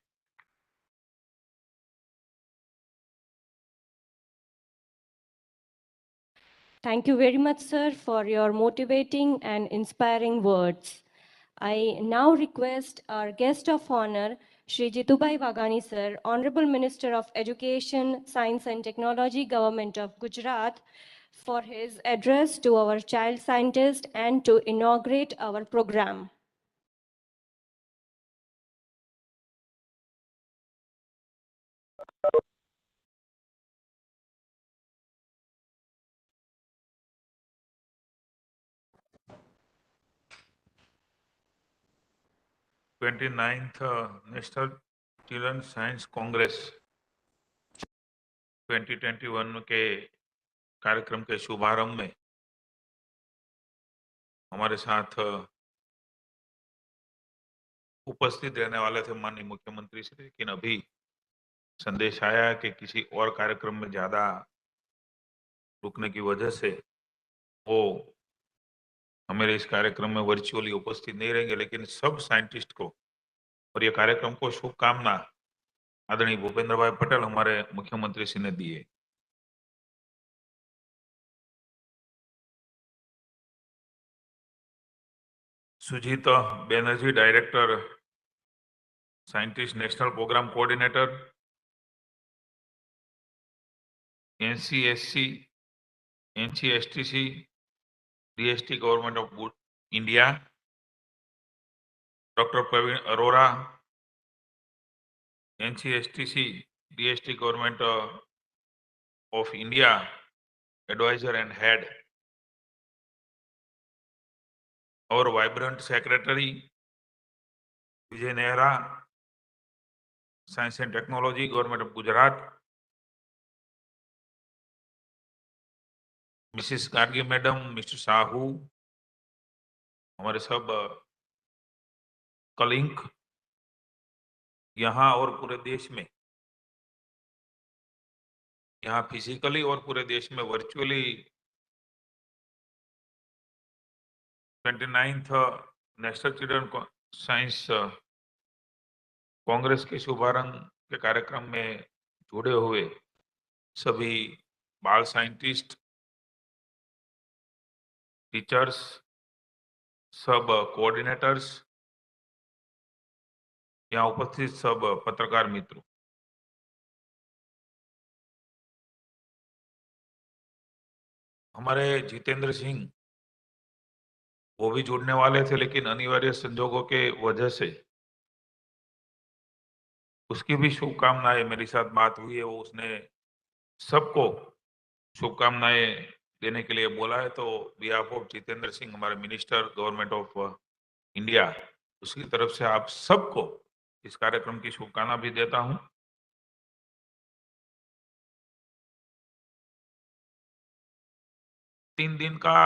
Thank you very much, sir, for your motivating and inspiring words. I now request our guest of honor, Shri Jitubai Waghani, sir, Honorable Minister of Education, Science and Technology, Government of Gujarat, for his address to our child scientist and to inaugurate our program. Twenty ninth national children science congress 2021 के कार्यक्रम के शुभारंभ में हमारे साथ उपस्थित रहने वाले थे माननीय मुख्यमंत्री श्री, लेकिन अभी संदेश आया कि किसी और कार्यक्रम में ज्यादा रुकने की वजह से वो हमारे इस कार्यक्रम में वर्चुअली उपस्थित नहीं रहेंगे, लेकिन सब साइंटिस्ट को और ये कार्यक्रम को शुभकामना आदरणीय भूपेंद्र भाई पटेल हमारे मुख्यमंत्री श्री ने दिए। Sujit Banerjee, director scientist national programme coordinator NCSC, NCSTC, DST government of India, doctor Praveen Arora, NCSTC, DST government of India adviser and head, our vibrant secretary Vijay Nehra, Science and Technology, Government of Gujarat, Mrs. Gargi Madam, Mr. Sahu, हमारे सब कलिंक यहाँ और पूरे देश में, यहाँ physically और पूरे देश में virtually 29th national children science Congress के शुभारंभ के कार्यक्रम में जुड़े हुए सभी बाल साइंटिस्ट, टीचर्स, सब कोऑर्डिनेटर्स, यहाँ उपस्थित सब पत्रकार मित्रों, हमारे जितेंद्र सिंह वो भी जुड़ने वाले थे, लेकिन अनिवार्य संजोगों के वजह से उसकी भी शुभकामनाएं, मेरे साथ बात हुई है, वो उसने सबको शुभकामनाएं देने के लिए बोला है। तो बिहाफ ऑफ जितेंद्र सिंह, हमारे मिनिस्टर गवर्नमेंट ऑफ इंडिया, उसकी तरफ से आप सबको इस कार्यक्रम की शुभकामना भी देता हूं। तीन दिन का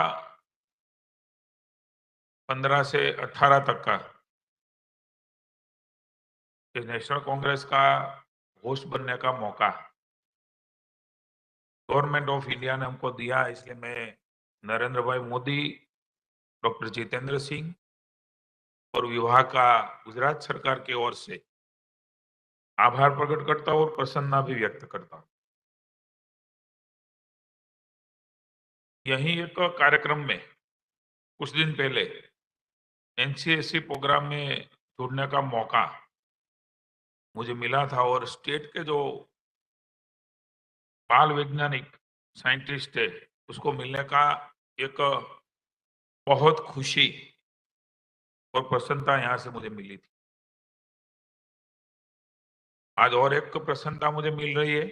15 से 18 तक का इस नेशनल कांग्रेस का होस्ट बनने का मौका गवर्नमेंट ऑफ इंडिया ने हमको दिया, इसलिए मैं नरेंद्र भाई मोदी, डॉक्टर जितेंद्र सिंह और विभाग का गुजरात सरकार की ओर से आभार प्रकट करता हूं और प्रसन्नता भी व्यक्त करता हूं। यही एक कार्यक्रम में कुछ दिन पहले एनसीएससी प्रोग्राम में जुड़ने का मौका मुझे मिला था और स्टेट के जो बाल वैज्ञानिक साइंटिस्ट है उसको मिलने का एक बहुत खुशी और प्रसन्नता यहाँ से मुझे मिली थी। आज और एक प्रसन्नता मुझे मिल रही है,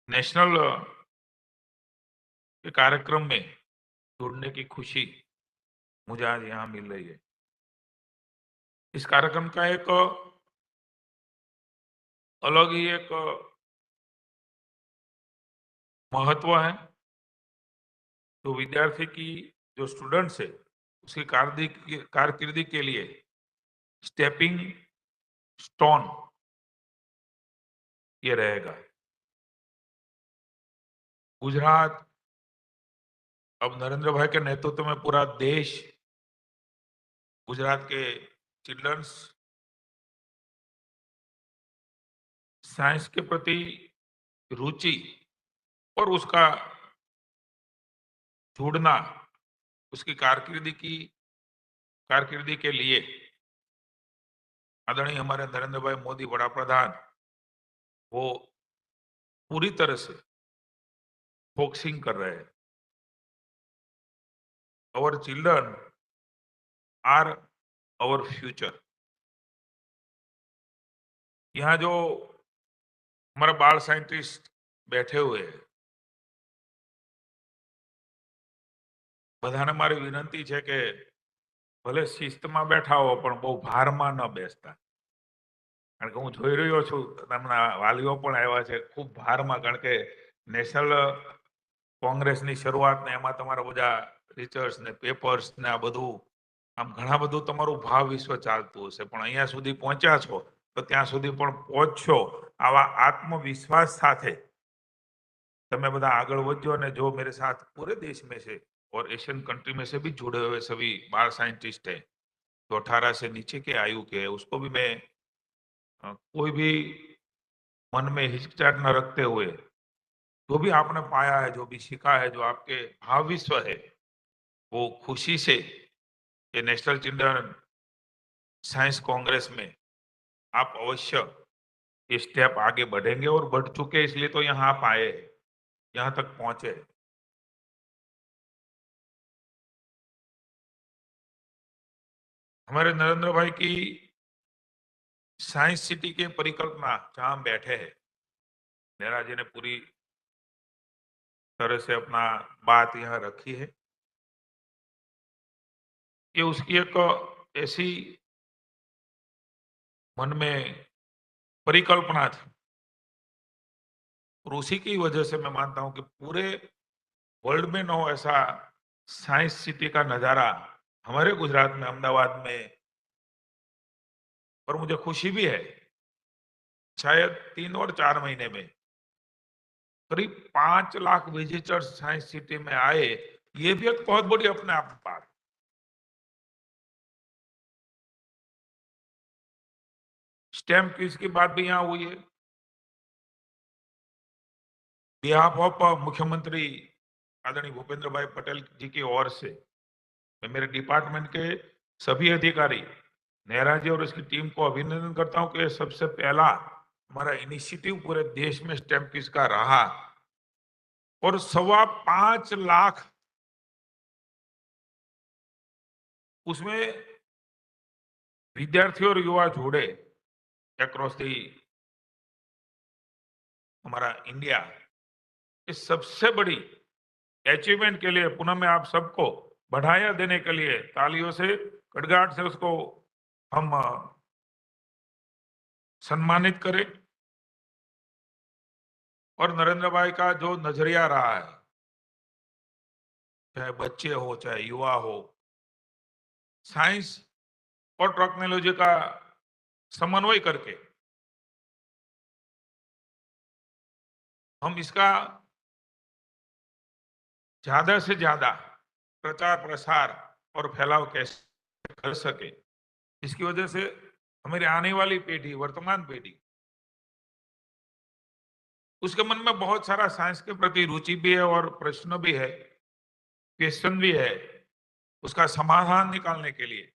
नेशनल के कार्यक्रम में जुड़ने की खुशी मुझे आज यहाँ मिल रही है। इस कार्यक्रम का एक अलग ही एक महत्व है। तो विद्यार्थी की जो स्टूडेंट्स है उसकी कारकिर्दी के लिए स्टेपिंग स्टोन ये रहेगा। गुजरात अब नरेंद्र भाई के नेतृत्व में पूरा देश गुजरात के चिल्ड्रंस साइंस के प्रति रुचि और उसका जुड़ना, उसकी कारकिर्दी के लिए आदरणीय हमारे नरेंद्र भाई मोदी बड़ा प्रधान वो पूरी तरह से फोकसिंग कर रहे हैं। Our children are our future. यहाँ जो हमारे बाल साइंटिस्ट बैठे हुए हैं, બધાને મારી વિનંતી છે કે ભલે શિસ્તમાં બેઠા હો પણ બહુ ભારમાં ન બેસતા, કારણ કે હું જોઈ રહ્યો છું તેમના વાલીઓ પણ આવ્યા છે ખૂબ ભારમાં, કારણ કે નેશનલ કોંગ્રેસની શરૂઆત ને એમાં તમારા બધા રિસર્ચ ને પેપર્સ ને આ બધું આમ ઘણા બધું તમારું ભાવ વિશ્વ ચાલતું હશે, પણ અહીંયા સુધી પહોંચ્યા છો તો ત્યાં સુધી પણ પહોંચશો આવા આત્મવિશ્વાસ સાથે તમે બધા આગળ વધજો। અને जो मेरे साथ पूरे देश में से और एशियन कंट्री में से भी जुड़े हुए सभी बाल साइंटिस्ट हैं जो 18 से नीचे के आयु के है, उसको भी मैं कोई भी मन में हिचकिचाहट न रखते हुए जो भी आपने पाया है, जो भी सीखा है, जो आपके भाव विश्व है, वो खुशी से ये नेशनल चिल्ड्रन साइंस कांग्रेस में आप अवश्य ये स्टेप आगे बढ़ेंगे और बढ़ चुके, इसलिए तो यहाँ आप आए, यहाँ तक पहुंचे। हमारे नरेंद्र भाई की साइंस सिटी की परिकल्पना जहां हम बैठे हैं, नेहरा जी ने पूरी तरह से अपना बात यहाँ रखी है। ये उसकी एक ऐसी मन में परिकल्पना थी और उसी की वजह से मैं मानता हूं कि पूरे वर्ल्ड में न हो ऐसा साइंस सिटी का नजारा हमारे गुजरात में, अहमदाबाद में। और मुझे खुशी भी है, शायद 3 और 4 महीने में करीब 5 लाख विजिटर्स साइंस सिटी में आए। ये भी एक बहुत बड़ी अपने आप में बात। स्टेम क्विज की बात भी यहाँ हुई है। बिहाफ ऑफ मुख्यमंत्री आदरणीय भूपेंद्र भाई पटेल जी की ओर से मैं मेरे डिपार्टमेंट के सभी अधिकारी, नेहरा जी और इसकी टीम को अभिनंदन करता हूं कि सबसे पहला हमारा इनिशिएटिव पूरे देश में स्टेम क्विज का रहा और 5.25 लाख उसमें विद्यार्थी और युवा जुड़े अक्रॉस दी हमारा इंडिया। इस सबसे बड़ी अचीवमेंट के लिए पुनः मैं आप सबको बढ़ाया देने के लिए तालियों से, गड़गड़ाहट से उसको हम सम्मानित करें। और नरेंद्र भाई का जो नजरिया रहा है, चाहे बच्चे हो चाहे युवा हो, साइंस और टेक्नोलॉजी का समन्वय करके हम इसका ज्यादा से ज्यादा प्रचार प्रसार और फैलाव कैसे कर सके, इसकी वजह से हमारी आने वाली पीढ़ी, वर्तमान पीढ़ी, उसके मन में बहुत सारा साइंस के प्रति रुचि भी है और प्रश्न भी है, क्वेश्चन भी है। उसका समाधान निकालने के लिए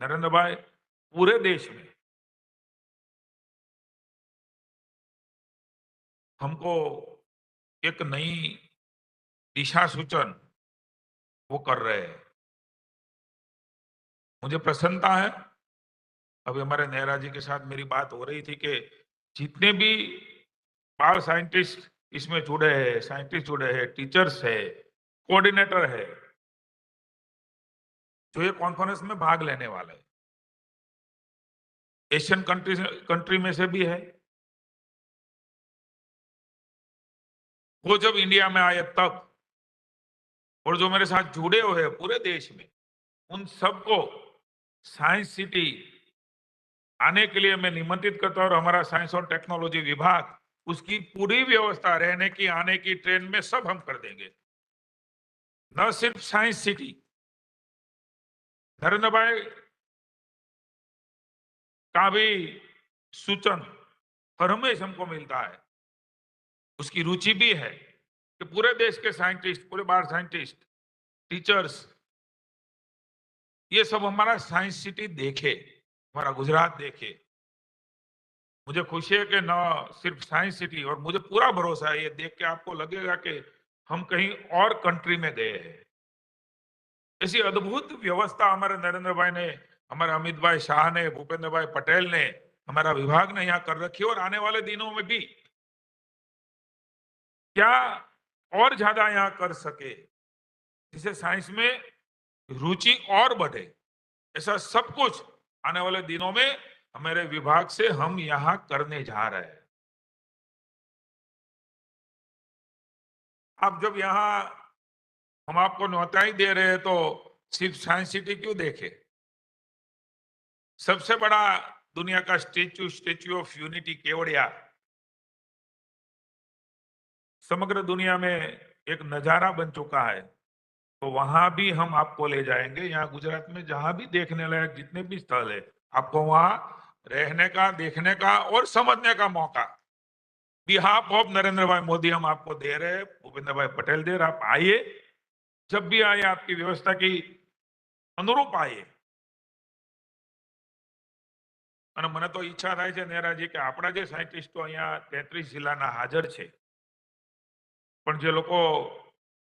नरेंद्र भाई पूरे देश में हमको एक नई दिशा सूचन वो कर रहे हैं। मुझे प्रसन्नता है, अभी हमारे नेहरा जी के साथ मेरी बात हो रही थी कि जितने भी बाल साइंटिस्ट इसमें जुड़े हैं, साइंटिस्ट जुड़े हैं, टीचर्स है, कोऑर्डिनेटर है, जो ये कॉन्फ्रेंस में भाग लेने वाले हैं, एशियन कंट्री में से भी है। वो जब इंडिया में आए तब, और जो मेरे साथ जुड़े हुए हैं पूरे देश में, उन सबको साइंस सिटी आने के लिए मैं निमंत्रित करता हूं। और हमारा साइंस और टेक्नोलॉजी विभाग उसकी पूरी व्यवस्था, रहने की, आने की, ट्रेन में सब हम कर देंगे। न सिर्फ साइंस सिटी, नरेंद्र भाई का भी सूचन हर हमेशा हमको मिलता है, उसकी रुचि भी है कि पूरे देश के साइंटिस्ट, पूरे बाहर साइंटिस्ट, टीचर्स, ये सब हमारा साइंस सिटी देखे, हमारा गुजरात देखे। मुझे खुशी है कि न सिर्फ साइंस सिटी, और मुझे पूरा भरोसा है, ये देख के आपको लगेगा कि हम कहीं और कंट्री में गए हैं। ऐसी अद्भुत व्यवस्था हमारे नरेंद्र भाई ने, हमारे अमित भाई शाह ने, भूपेंद्र भाई पटेल ने, हमारा विभाग ने यहाँ कर रखी है। और आने वाले दिनों में भी क्या और ज्यादा यहाँ कर सके, जिससे साइंस में रुचि और बढ़े, ऐसा सब कुछ आने वाले दिनों में हमारे विभाग से हम यहां करने जा रहे हैं। अब जब यहां हम आपको न्योता ही दे रहे हैं तो सिर्फ साइंस सिटी क्यों देखे? सबसे बड़ा दुनिया का स्टेच्यू ऑफ यूनिटी केवड़िया समग्र दुनिया में एक नजारा बन चुका है, तो वहां भी हम आपको ले जाएंगे। यहाँ गुजरात में जहां भी देखने लायक जितने भी स्थल है, आपको वहां रहने का, देखने का और समझने का मौका बिहाफ ऑफ नरेंद्र भाई मोदी हम आपको दे रहे हैं, भूपेंद्र भाई पटेल दे रहे। आप आइए, जब भी आइए, आपकी व्यवस्था की अनुरूप आइए। અને મને તો ઈચ્છા થાય છે નેહરાજી કે આપણા જે સાયન્ટિસ્ટો અહીંયા 33 જિલ્લાના હાજર છે, પણ જે લોકો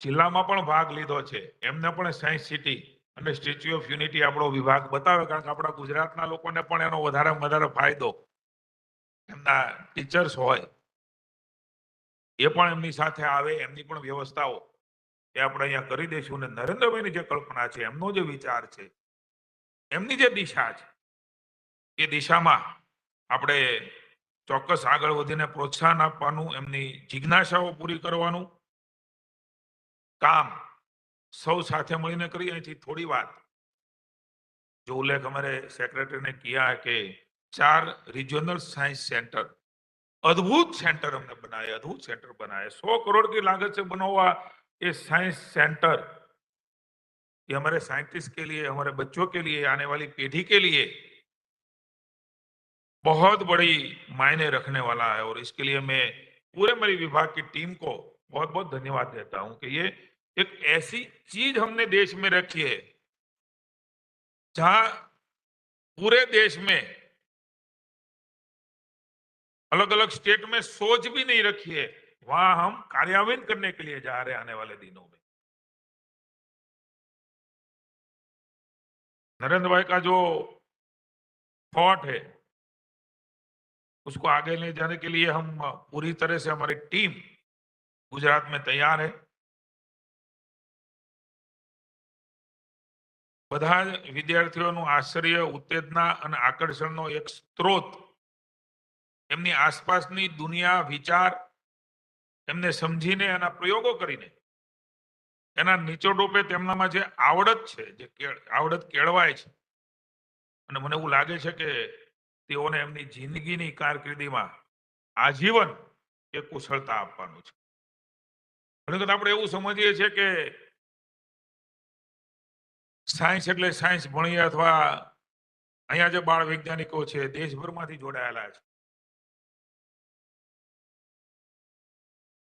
જિલ્લામાં પણ ભાગ લીધો છે, એમને પણ સાયન્સ સિટી અને સ્ટેચ્યુ ઓફ યુનિટી આપણો વિભાગ બતાવે, કારણ કે આપણા ગુજરાતના લોકોને પણ એનો વધારેમાં વધારે ફાયદો, એમના ટીચર્સ હોય એ પણ એમની સાથે આવે, એમની પણ વ્યવસ્થાઓ એ આપણે અહીંયા કરી દઈશું. અને નરેન્દ્રભાઈની જે કલ્પના છે, એમનો જે વિચાર છે, એમની જે દિશા છે, એ દિશામાં આપણે ચોક્કસ આગળ વધીને પ્રોત્સાહન આપવાનું, એમની જિજ્ઞાસાઓ પૂરી કરવાનું કામ સૌ સાથે મળીને કરીએ. અહીંથી થોડી વાત जो उल्लेख हमारे सेक्रेटरी ने किया है कि 4 रीजनल साइंस सेंटर, अद्भुत सेंटर हमने बनाए, अद्भुत सेंटर बनाए, 100 करोड़ की लागत से बना हुआ ये साइंस सेंटर, ये हमारे साइंटिस्ट के लिए, हमारे बच्चों के लिए, आने वाली पीढ़ी के लिए बहुत बड़ी मायने रखने वाला है. और इसके लिए मैं पूरे मेरी विभाग की टीम को बहुत बहुत धन्यवाद देता हूं कि ये एक ऐसी चीज हमने देश में रखी है जहां पूरे देश में अलग अलग स्टेट में सोच भी नहीं रखी है, वहां हम कार्यान्वित करने के लिए जा रहे हैं आने वाले दिनों में. नरेंद्र भाई का जो थॉट है उसको आगे ले जाने के लिए हम पूरी तरह से हमारी टीम गुजरात में तैयार है. બધા વિદ્યાર્થીઓનું આશ્ચર્ય, ઉત્તેજના અને આકર્ષણનો એક સ્ત્રોત એમની આસપાસની દુનિયા, વિચાર એમને સમજીને એના પ્રયોગો કરીને એના નીચોડરૂપે તેમનામાં જે આવડત છે, જે આવડત કેળવાય છે, અને મને એવું લાગે છે કે તેઓને એમની જિંદગીની કારકિર્દીમાં આજીવન એ કુશળતા આપવાનું છે. ઘણી વખત આપણે એવું સમજીએ છીએ કે સાયન્સ એટલે સાયન્સ ભણીએ, અથવા અહીંયા જે બાળ વૈજ્ઞાનિકો છે દેશભરમાંથી જોડાયેલા છે,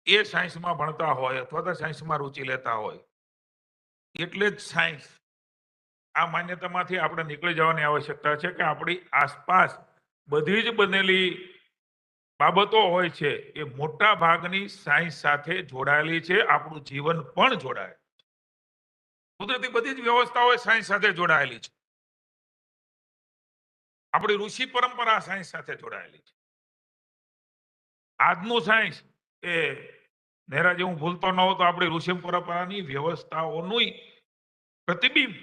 એ સાયન્સમાં ભણતા હોય અથવા તો સાયન્સમાં રુચિ લેતા હોય એટલે જ સાયન્સ, આ માન્યતામાંથી આપણે નીકળી જવાની આવશ્યકતા છે કે આપણી આસપાસ બધી જ બનેલી બાબતો હોય છે એ મોટા ભાગની સાયન્સ સાથે જોડાયેલી છે. આપણું જીવન પણ જોડાયેલું છે. કુદરતી બધી જ વ્યવસ્થાઓ સાયન્સ સાથે જોડાયેલી છે. આપણી ઋષિ પરંપરા સાયન્સ સાથે જોડાયેલી છે. આજનું સાયન્સ એ નહેરાજી, હું ભૂલતો ન હોઉં તો આપણી ઋષિ પરંપરાની વ્યવસ્થાઓનું પ્રતિબિંબ.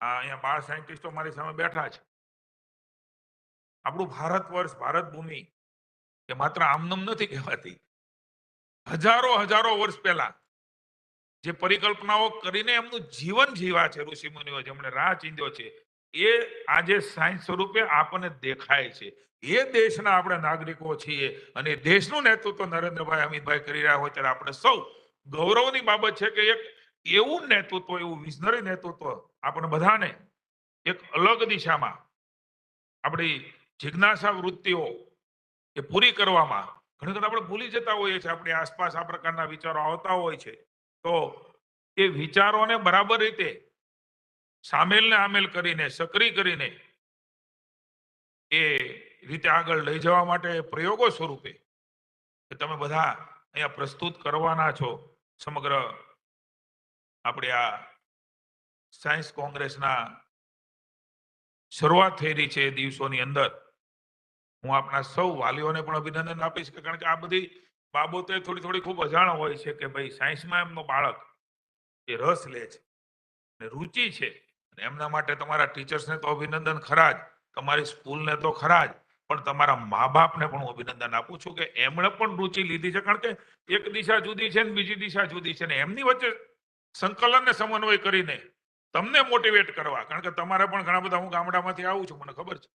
અહીંયા બાળ સાયન્ટિસ્ટો મારી સામે બેઠા છે. આપણું ભારત વર્ષ, ભારત ભૂમિ એ માત્ર આમનામ નથી કહેવાતી. હજારો હજારો વર્ષ પહેલા જે પરિકલ્પનાઓ કરીને એમનું જીવન જીવા છે ઋષિ મુનિઓ, જેમણે રાહ ચીંધ્યો છે, એ આજે સાયન્સ સ્વરૂપે આપણને દેખાય છે. એ દેશના આપણે નાગરિકો છીએ અને દેશનું નેતૃત્વ નરેન્દ્રભાઈ, અમિતભાઈ કરી રહ્યા હોય ત્યારે આપણે સૌ ગૌરવની બાબત છે કે એક એવું નેતૃત્વ, એવું વિઝનરી નેતૃત્વ આપણે બધાને એક અલગ દિશામાં આપણી જિજ્ઞાસા વૃત્તિઓ એ પૂરી કરવામાં ઘણી વખત આપણે ભૂલી જતા હોઈએ છીએ. આપણી આસપાસ આ પ્રકારના વિચારો આવતા હોય છે તો એ વિચારોને બરાબર રીતે સામેલ ને આમેલ કરીને, સક્રિય કરીને એ રીતે આગળ લઈ જવા માટે પ્રયોગો સ્વરૂપે તમે બધા અહીંયા પ્રસ્તુત કરવાના છો. સમગ્ર આપણે આ સાયન્સ કોંગ્રેસના શરૂઆત થઈ રહી છે એ દિવસોની અંદર હું આપણા સૌ વાલીઓને પણ અભિનંદન આપીશ, કારણ કે આ બધી બાબતો થોડી ખૂબ અજાણ હોય છે કે ભાઈ સાયન્સમાં એમનો બાળક એ રસ લે છે અને રુચિ છે. એમના માટે તમારા ટીચર્સને તો અભિનંદન ખરા જ, તમારી સ્કૂલને તો ખરા જ, પણ તમારા મા બાપને પણ હું અભિનંદન આપું છું કે એમણે પણ રુચિ લીધી છે. કારણ કે એક દિશા જુદી છે ને બીજી દિશા જુદી છે, ને એમની વચ્ચે સંકલન ને સમન્વય કરીને તમને મોટિવેટ કરવા. કારણ કે તમારે પણ ઘણા બધા, હું ગામડામાંથી આવું છું, મને ખબર છે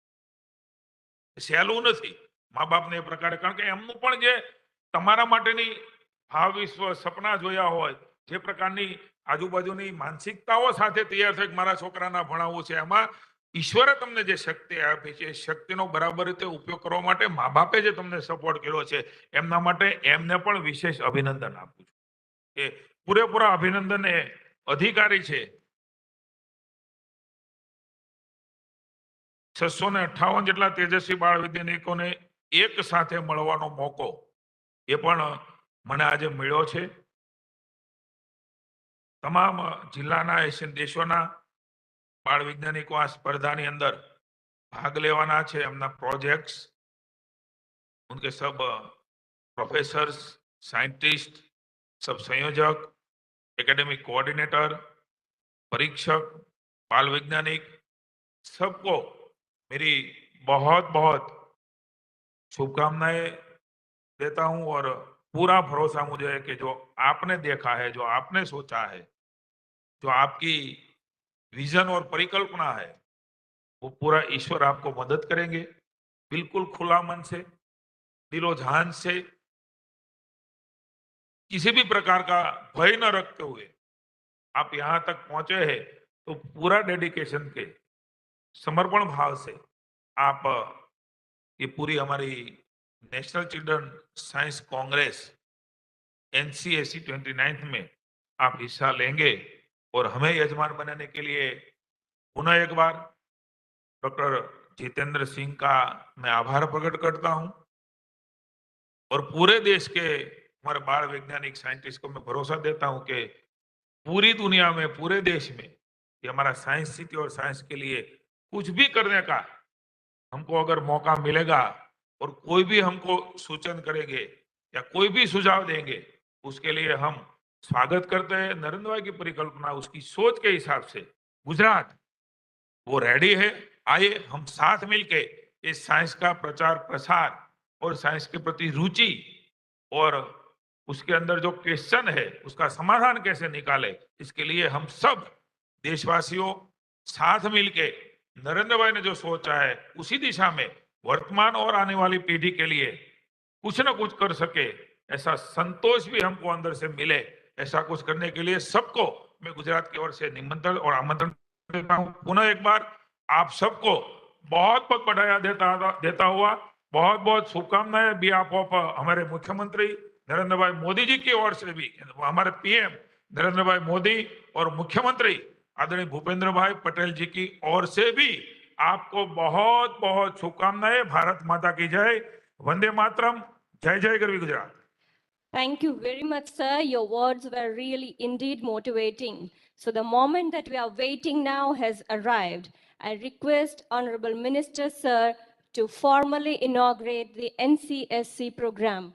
સહેલું નથી મા બાપને એ પ્રકારે, કારણ કે એમનું પણ જે તમારા માટેની ભાવ વિશ્વ સપના જોયા હોય, જે પ્રકારની આજુબાજુની માનસિકતાઓ સાથે તૈયાર થઈ મારા છોકરાના ભણાવવું છે, એમાં ઈશ્વરે તમને જે શક્તિ આપી છે એ શક્તિનો બરાબર રીતે ઉપયોગ કરવા માટે મા બાપે જે તમને સપોર્ટ કર્યો છે એમના માટે એમને પણ વિશેષ અભિનંદન આપું છું. એ પૂરેપૂરા અભિનંદન એ અધિકારી છે. 658 જેટલા તેજસ્વી બાળ વૈજ્ઞાનિકોને એક સાથે મળવાનો મોકો એ પણ મને આજે મળ્યો છે. તમામ જિલ્લાના એશિયન દેશોના બાળ વૈજ્ઞાનિકો આ સ્પર્ધાની અંદર ભાગ લેવાના છે. એમના પ્રોજેક્ટ્સ, उनके सब प्रोफेसर्स, साइंटिस्ट सब संयोजक, एकेडमिक कोऑर्डिनेटर, परीक्षक, बाल वैज्ञानिक, सबको मेरी बहुत बहुत शुभकामनाएं देता हूं और पूरा भरोसा मुझे है कि जो आपने देखा है, जो आपने सोचा है, जो आपकी विजन और परिकल्पना है, वो पूरा ईश्वर आपको मदद करेंगे। बिल्कुल खुला मन से, दिलो जान से, किसी भी प्रकार का भय न रखते हुए आप यहां तक पहुंचे हैं, तो पूरा डेडिकेशन के समर्पण भाव से आप ये पूरी हमारी national children science Congress NCSC 29 में आप हिस्सा लेंगे और हमें यजमान बनाने के लिए पुनः एक बार डॉक्टर जितेंद्र सिंह का मैं आभार प्रकट करता हूं और पूरे देश के हमारे बाल वैज्ञानिक साइंटिस्ट को मैं भरोसा देता हूं कि पूरी दुनिया में, पूरे देश में ये हमारा साइंस सिटी और साइंस के लिए कुछ भी करने का हमको अगर मौका मिलेगा और कोई भी हमको सूचन करेंगे या कोई भी सुझाव देंगे, उसके लिए हम स्वागत करते हैं। नरेंद्र भाई की परिकल्पना, उसकी सोच के हिसाब से गुजरात वो रेडी है। आइए हम साथ मिलके इस साइंस का प्रचार प्रसार और साइंस के प्रति रुचि और उसके अंदर जो क्वेश्चन है उसका समाधान कैसे निकाले, इसके लिए हम सब देशवासियों साथ मिलके नरेंद्र भाई ने जो सोचा है उसी दिशा में वर्तमान और आने वाली पीढ़ी के लिए कुछ ना कुछ कर सके, ऐसा संतोष भी हमको अंदर से मिले, ऐसा कुछ करने के लिए सबको मैं गुजरात की ओर से निमंत्रण और आमंत्रण देता हूं। पुनः एक बार आप सबको बहुत बहुत बधाई देता हुआ बहुत बहुत शुभकामनाएं बिहाफ ऑफ हमारे मुख्यमंत्री नरेंद्र भाई मोदी जी की ओर से भी, हमारे PM नरेंद्र भाई मोदी और मुख्यमंत्री आदरणीय भूपेंद्र भाई पटेल जी की ओर से भी आपको बहुत बहुत शुभकामनाएं। भारत माता की जय, वंदे मातरम, जय जय Garvi Gujarat. Thank you very much, sir. Your words were really indeed motivating. So the moment that we are waiting now has arrived. I request Honorable Minister, sir, to formally inaugurate the NCSC program.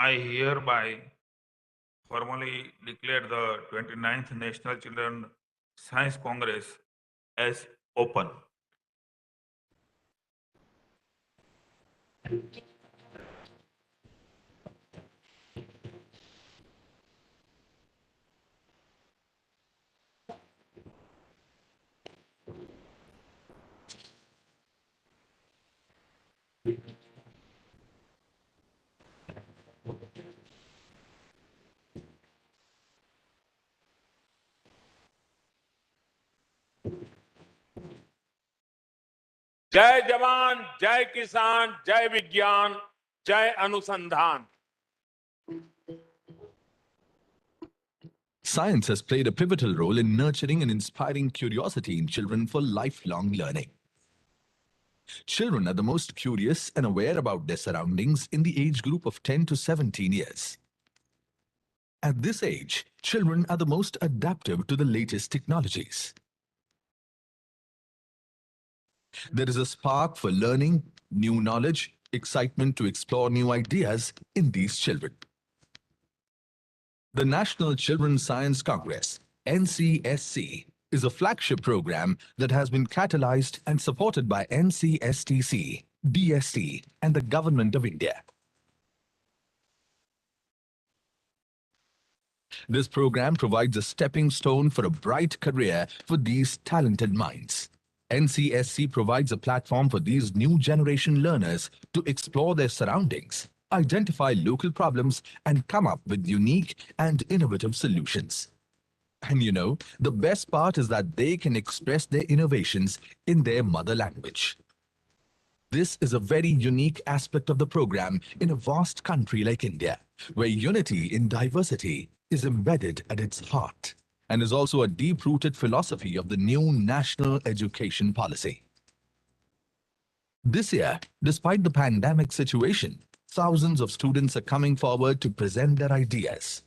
I hereby formally declare the 29th National Children Science Congress as open. जय जवान, जय किसान, जय विज्ञान, जय अनुसंधान। Science has played a pivotal role in nurturing and inspiring curiosity in children for lifelong learning. Children are the most curious and aware about their surroundings in the age group of 10 to 17 years. At this age, children are the most adaptive to the latest technologies. There is a spark for learning, new knowledge, excitement to explore new ideas in these children. The National Children's Science Congress, NCSC, is a flagship program that has been catalyzed and supported by NCSTC, DST, and the Government of India. This program provides a stepping stone for a bright career for these talented minds. NCSC provides a platform for these new generation learners to explore their surroundings, identify local problems, and come up with unique and innovative solutions. And you know, the best part is that they can express their innovations in their mother language. This is a very unique aspect of the program in a vast country like India, where unity in diversity is embedded at its heart. and is also a deep-rooted philosophy of the new national education policy. This year, despite the pandemic situation, thousands of students are coming forward to present their ideas.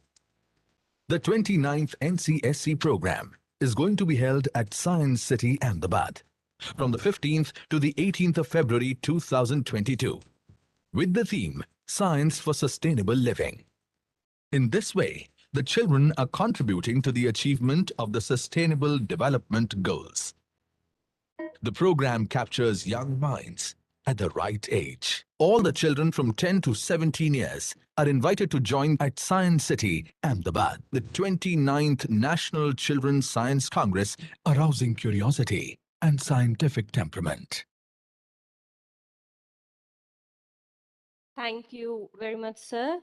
The 29th NCSC program is going to be held at Science City, Ahmedabad, from the 15th to the 18th of February 2022, with the theme Science for Sustainable Living. In this way, the children are contributing to the achievement of the Sustainable Development Goals. The program captures young minds at the right age. All the children from 10 to 17 years are invited to join at Science City, Ahmedabad, the 29th National Children's Science Congress, arousing curiosity and scientific temperament. Thank you very much, sir.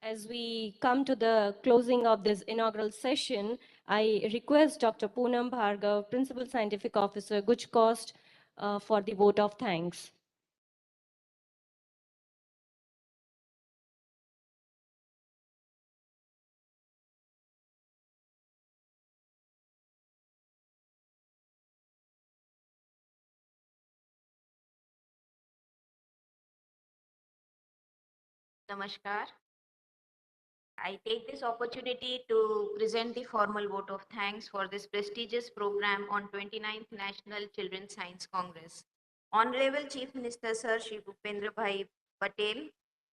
As we come to the closing of this inaugural session, I request Dr. Poonam Bhargav, Principal Scientific Officer, GUJCOST, for the vote of thanks. Namaskar. I take this opportunity to present the formal vote of thanks for this prestigious program on 29th National Children's Science Congress. Honorable Chief Minister Sir Shri Bhupendra Bhai Patel,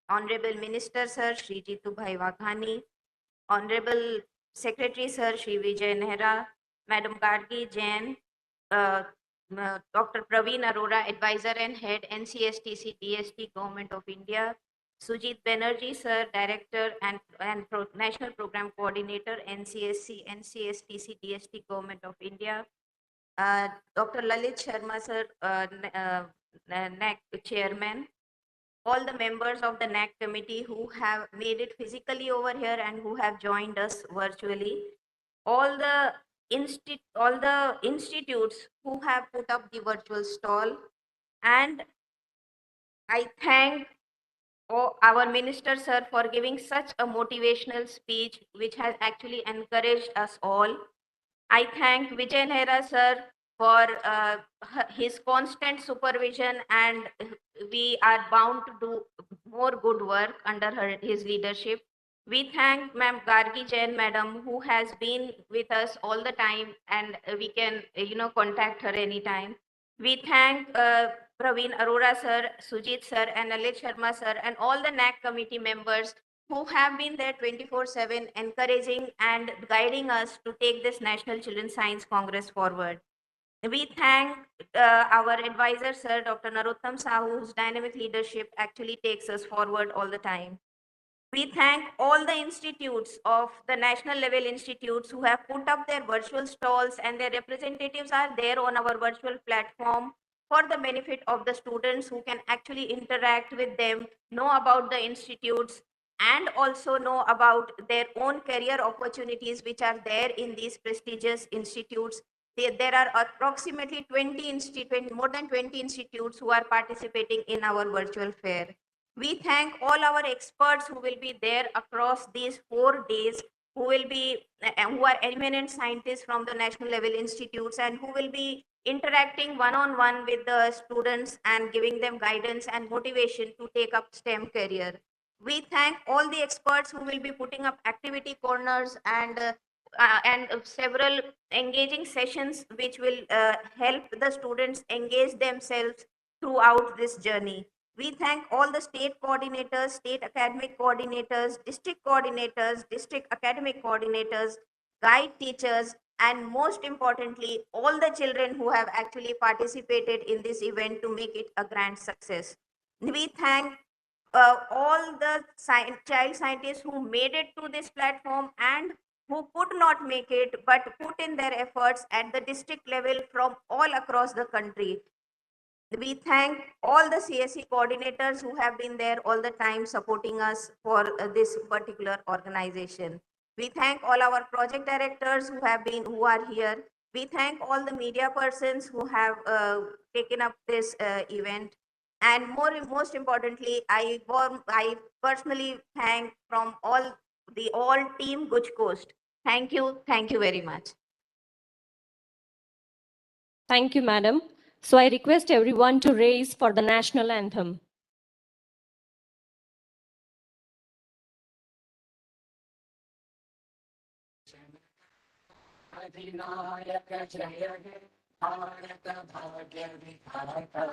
Honorable Minister Sir Shri Jitu Bhai Waghani, Honorable Secretary Sir Shri Vijay Nehra, Madam Gargi Jain, Dr. Praveen Arora, Advisor and Head NCSTC DST Government of India, Sujit Banerjee, Sir, Director and National Program Coordinator, NCSC, NCSTC, DST, Government of India, Dr. Lalit Sharma, Sir, NAC Chairman, all the members of the NAC committee who have made it physically over here and who have joined us virtually, all the institutes who have put up the virtual stall, and I thank our minister sir for giving such a motivational speech which has actually encouraged us all. I thank Vijay Nehra sir for his constant supervision, and we are bound to do more good work under his leadership. We thank Ma'am Gargi Jain madam, who has been with us all the time, and we can contact her anytime. We thank Praveen Arora sir, Sujit sir, and Lalit Sharma sir, and all the NAC committee members who have been there 24/7, encouraging and guiding us to take this National Children's Science Congress forward. We thank our advisor, Sir Dr. Narottam Sahu, whose dynamic leadership actually takes us forward all the time. We thank all the institutes of the national level institutes who have put up their virtual stalls, and their representatives are there on our virtual platform for the benefit of the students who can actually interact with them, know about the institutes, and also know about their own career opportunities which are there in these prestigious institutes. There are approximately 20 more than 20 institutes who are participating in our virtual fair. We thank all our experts who will be there across these 4 days, who are eminent scientists from the national level institutes, and who will be interacting one-on-one with the students and giving them guidance and motivation to take up STEM career. We thank all the experts who will be putting up activity corners and several engaging sessions which will help the students engage themselves throughout this journey. We thank all the state coordinators, state academic coordinators, district academic coordinators, guide teachers, and most importantly, all the children who have actually participated in this event to make it a grand success. We thank all the child scientists who made it to this platform and who could not make it but put in their efforts at the district level from all across the country. We thank all the CSE coordinators who have been there all the time supporting us for this particular organization. We thank all our project directors who are here. We thank all the media persons who have taken up this event. And most importantly, I personally thank from all team GUJCOST. Thank you. Thank you very much. Thank you, madam. So I request everyone to raise for the national anthem. अधिनायक जय हे भारत भाग्य विधाता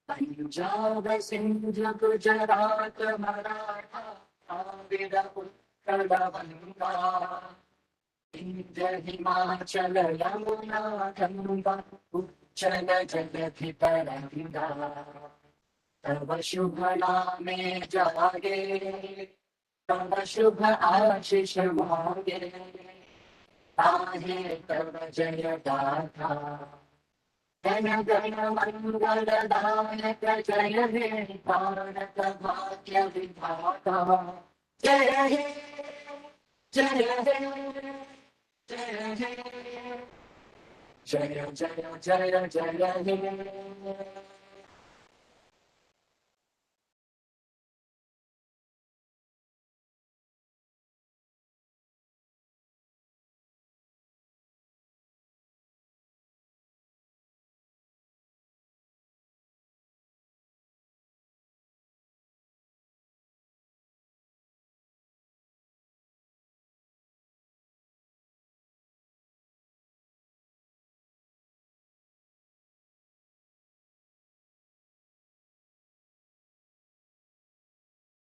पंजाब सिंध गुजरात मराठा द्राविड उत्कल गंगा विंध्य हिमाचल यमुना गंगा उच्चल जगति तरंगा तव शुभ नामे जागे तव शुभ आशीष मांगे ताहे तव जय गाथा जन गण मंगल दायक जय हे भारत भाग्य विधाता जय हे जय हे जय हे जय जय जय जय हे